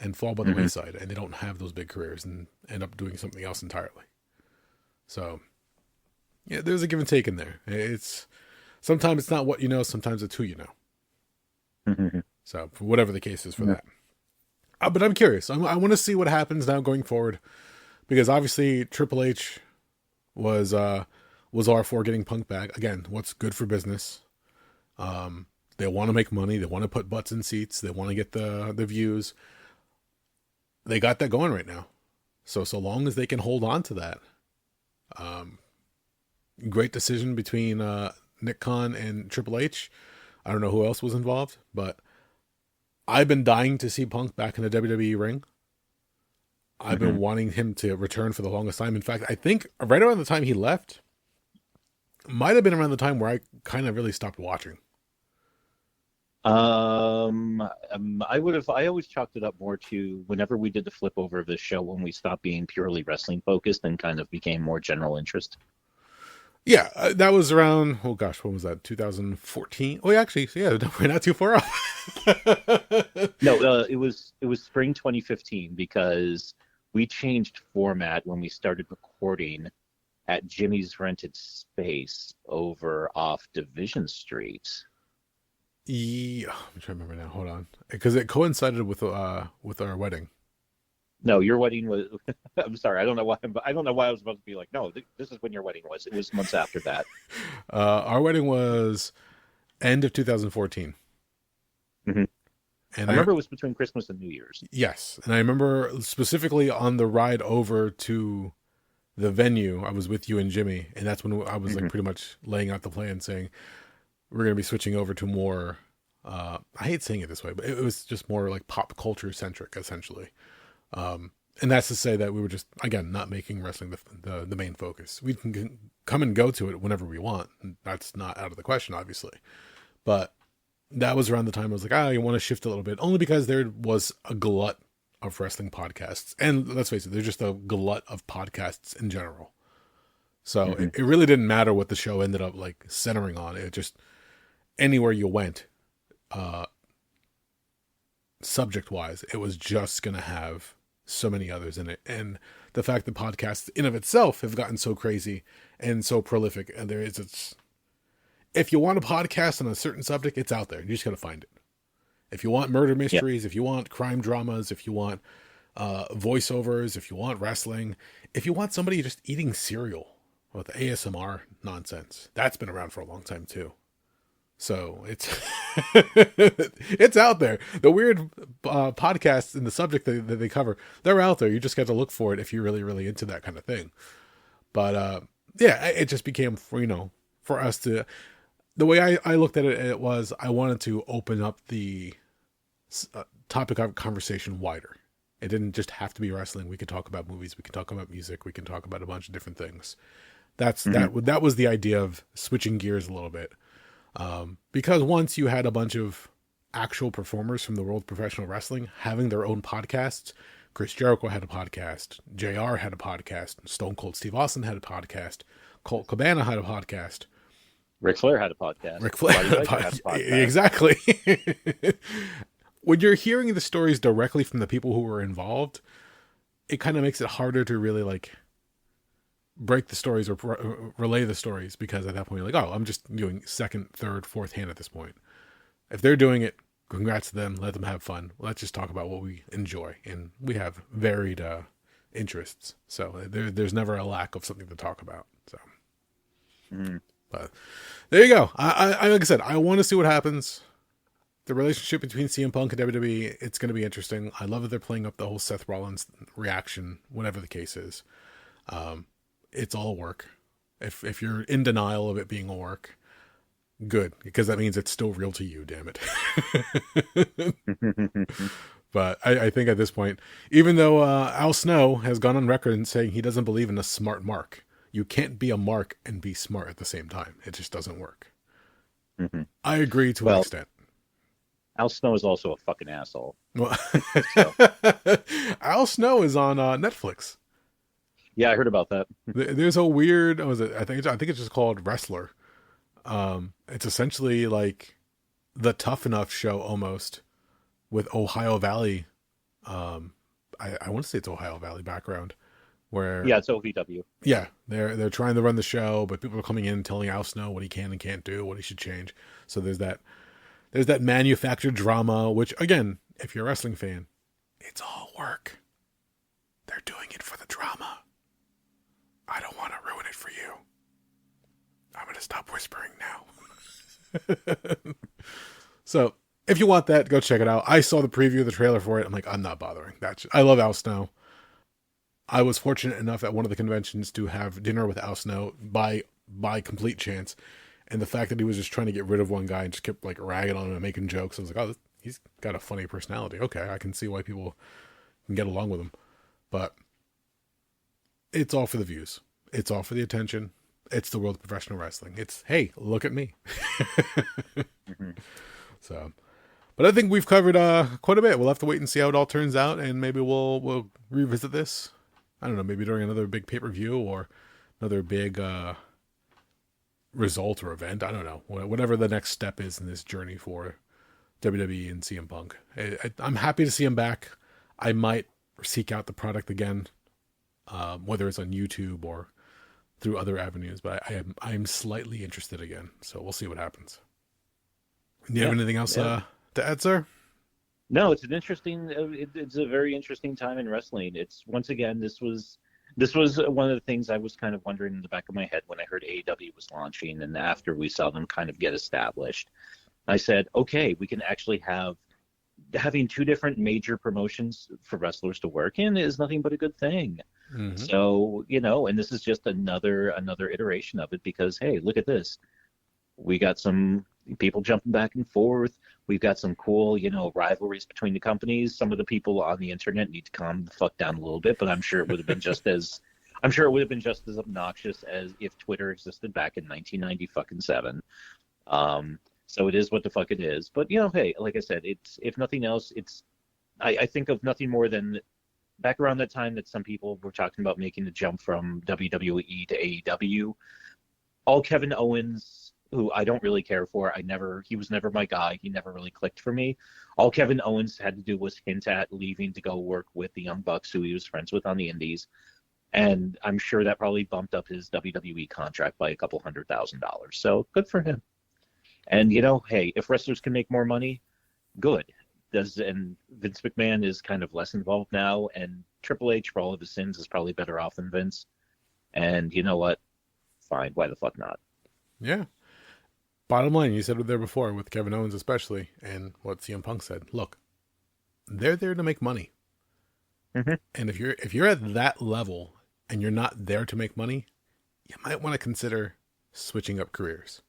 and fall by the Hmm. wayside, and they don't have those big careers and end up doing something else entirely. So yeah, there's a give and take in there. It's sometimes it's not what you know, sometimes it's who you know. Hmm. So for whatever the case is for that. But I'm curious. I want to see what happens now going forward because obviously Triple H was all for getting Punk back. Again, what's good for business. They want to make money. They want to put butts in seats. They want to get the views. They got that going right now. So long as they can hold on to that, great decision between Nick Khan and Triple H. I don't know who else was involved, but I've been dying to see Punk back in the WWE ring. I've Hmm. been wanting him to return for the longest time. In fact, I think right around the time he left, might have been around the time where I kind of really stopped watching. I always chalked it up more to whenever we did the flip over of this show when we stopped being purely wrestling focused and kind of became more general interest. Yeah, that was around, oh gosh, when was that? 2014? Oh, yeah, actually, yeah, we're not too far off. No, it was spring 2015 because we changed format when we started recording at Jimmy's rented space over off Division Street. Yeah, I'm trying to remember now. Hold on, because it coincided with our wedding. No, your wedding was. I'm sorry, I don't know why. I don't know why I was about to be like, no, this is when your wedding was. It was months after that. Our wedding was end of 2014, Hmm. I and I remember it was between Christmas and New Year's. yes, and I remember specifically on the ride over to the venue, I was with you and Jimmy, and that's when I was like Hmm. pretty much laying out the plan, saying we're going to be switching over to more. I hate saying it this way, but it was just more like pop culture centric, essentially. And that's to say that we were just again not making wrestling the main focus. We can come and go to it whenever we want. That's not out of the question, obviously. But that was around the time I was like, you want to shift a little bit, only because there was a glut of wrestling podcasts, and let's face it, there's just a glut of podcasts in general. So Hmm. it really didn't matter what the show ended up like centering on. It just anywhere you went, uh, subject wise, it was just gonna have so many others in it. And the fact that podcasts in of itself have gotten so crazy and so prolific, and it's if you want a podcast on a certain subject, it's out there. You just gotta find it. If you want murder Yeah. mysteries, if you want crime dramas, if you want voiceovers, if you want wrestling, if you want somebody just eating cereal with ASMR nonsense, that's been around for a long time too. So it's it's out there. The weird podcasts and the subject that they cover, they're out there. You just got to look for it if you're really, really into that kind of thing. But yeah, it just became for us to. The way I looked at it, it was I wanted to open up the topic of conversation wider. It didn't just have to be wrestling. We could talk about movies. We could talk about music. We can talk about a bunch of different things. Hmm. That was the idea of switching gears a little bit. Because once you had a bunch of actual performers from the world of professional wrestling having their own podcasts, Chris Jericho had a podcast, JR had a podcast, Stone Cold Steve Austin had a podcast, Colt Cabana had a podcast, Ric Flair had a podcast. Ric Flair Roddy had a Piper had a podcast. podcast. Exactly. When you're hearing the stories directly from the people who were involved, it kind of makes it harder to really like break the stories or relay the stories because at that point you're like, oh, I'm just doing second, third, fourth hand at this point. If they're doing it, congrats to them. Let them have fun. Let's just talk about what we enjoy, and we have varied interests, so there's never a lack of something to talk about. So Mhm. But there you go. I like I said, I want to see what happens. The relationship between CM Punk and WWE, it's going to be interesting. I love that they're playing up the whole Seth Rollins reaction, whatever the case is. It's all work. If you're in denial of it being a work, good, because that means it's still real to you. Damn it. But I think at this point, even though Al Snow has gone on record and saying he doesn't believe in a smart mark, you can't be a mark and be smart at the same time. It just doesn't work. Mhm. I agree to an Well, extent. Al Snow is also a fucking asshole. Well, So Al Snow is on Netflix. yeah, I heard about that. There's a weird. What was it? I think it's just called Wrestler. It's essentially like the Tough Enough show almost with Ohio Valley. Um, I want to say it's Ohio Valley background where Yeah, it's OVW. yeah they're trying to run the show, but people are coming in and telling Al Snow what he can and can't do, what he should change. So there's that manufactured drama, which again, if you're a wrestling fan, it's all work. They're doing it for the drama. I don't want to ruin it for you. I'm going to stop whispering now. So, if you want that, go check it out. I saw the preview, the trailer for it. I'm like, I'm not bothering. I love Al Snow. I was fortunate enough at one of the conventions to have dinner with Al Snow by complete chance. And the fact that he was just trying to get rid of one guy and just kept like ragging on him and making jokes, I was like, oh, he's got a funny personality. Okay, I can see why people can get along with him. But it's all for the views. It's all for the attention. It's the world of professional wrestling. It's, hey, look at me. Mhm. So, but I think we've covered quite a bit. We'll have to wait and see how it all turns out, and maybe we'll revisit this. I don't know, maybe during another big pay per view or another big result or event. I don't know. Whatever the next step is in this journey for WWE and CM Punk. I'm happy to see him back. I might seek out the product again, whether it's on YouTube or through other avenues. But I'm slightly interested again. So we'll see what happens. Do you have Yeah, anything else yeah. to add, sir? No, it's an interesting. It's a very interesting time in wrestling. It's once again, this was one of the things I was kind of wondering in the back of my head when I heard AEW was launching, and after we saw them kind of get established, I said, okay, we can actually have having two different major promotions for wrestlers to work in is nothing but a good thing. Mm-hmm. So, and this is just another iteration of it because hey, look at this. We got some people jumping back and forth. We've got some cool, rivalries between the companies. Some of the people on the internet need to calm the fuck down a little bit, but I'm sure it would have been just as obnoxious as if Twitter existed back in 1990 fucking seven. So it is what the fuck it is. But hey, like I said, it's if nothing else, I think of nothing more than back around that time that some people were talking about making the jump from WWE to AEW. All Kevin Owens, who I don't really care for, he was never my guy. He never really clicked for me. All Kevin Owens had to do was hint at leaving to go work with the Young Bucks, who he was friends with on the Indies. And I'm sure that probably bumped up his WWE contract by a couple $100,000. So good for him. And hey, if wrestlers can make more money, good. And Vince McMahon is kind of less involved now, and Triple H, for all of his sins, is probably better off than Vince. And you know what? Fine. Why the fuck not? Yeah. Bottom line, you said it there before with Kevin Owens especially, and what CM Punk said. Look, they're there to make money, Mm-hmm. and if you're at that level and you're not there to make money, you might want to consider switching up careers.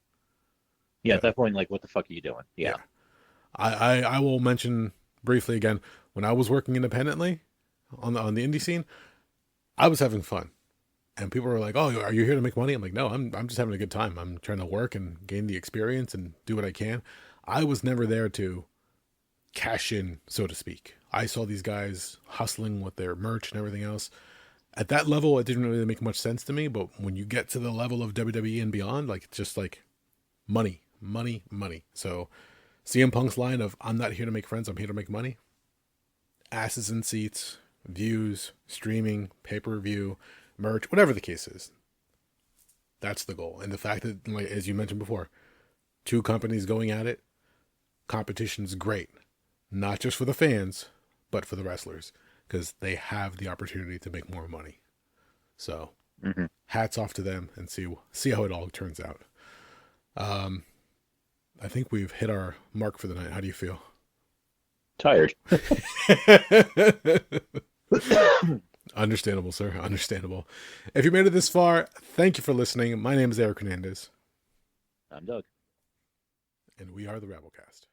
Yeah, at that point, like, what the fuck are you doing? Yeah, Yeah. I will mention briefly again when I was working independently on the indie scene, I was having fun. And people were like, "Oh, are you here to make money?" I'm like, "No, I'm just having a good time. I'm trying to work and gain the experience and do what I can." I was never there to cash in, so to speak. I saw these guys hustling with their merch and everything else. At that level, it didn't really make much sense to me. But when you get to the level of WWE and beyond, like it's just like money, money, money. So CM Punk's line of "I'm not here to make friends. I'm here to make money." Asses in seats, views, streaming, pay per view, merch, whatever the case is. That's the goal. And the fact that, like, as you mentioned before, two companies going at it, competition's great. Not just for the fans, but for the wrestlers. Because they have the opportunity to make more money. So, Hmm. Hats off to them, and see how it all turns out. Um, I think we've hit our mark for the night. How do you feel? Tired. Understandable, sir. Understandable. If you made it this far, thank you for listening. My name is Eric Hernandez, I'm Doug. and we are the Rabblecast.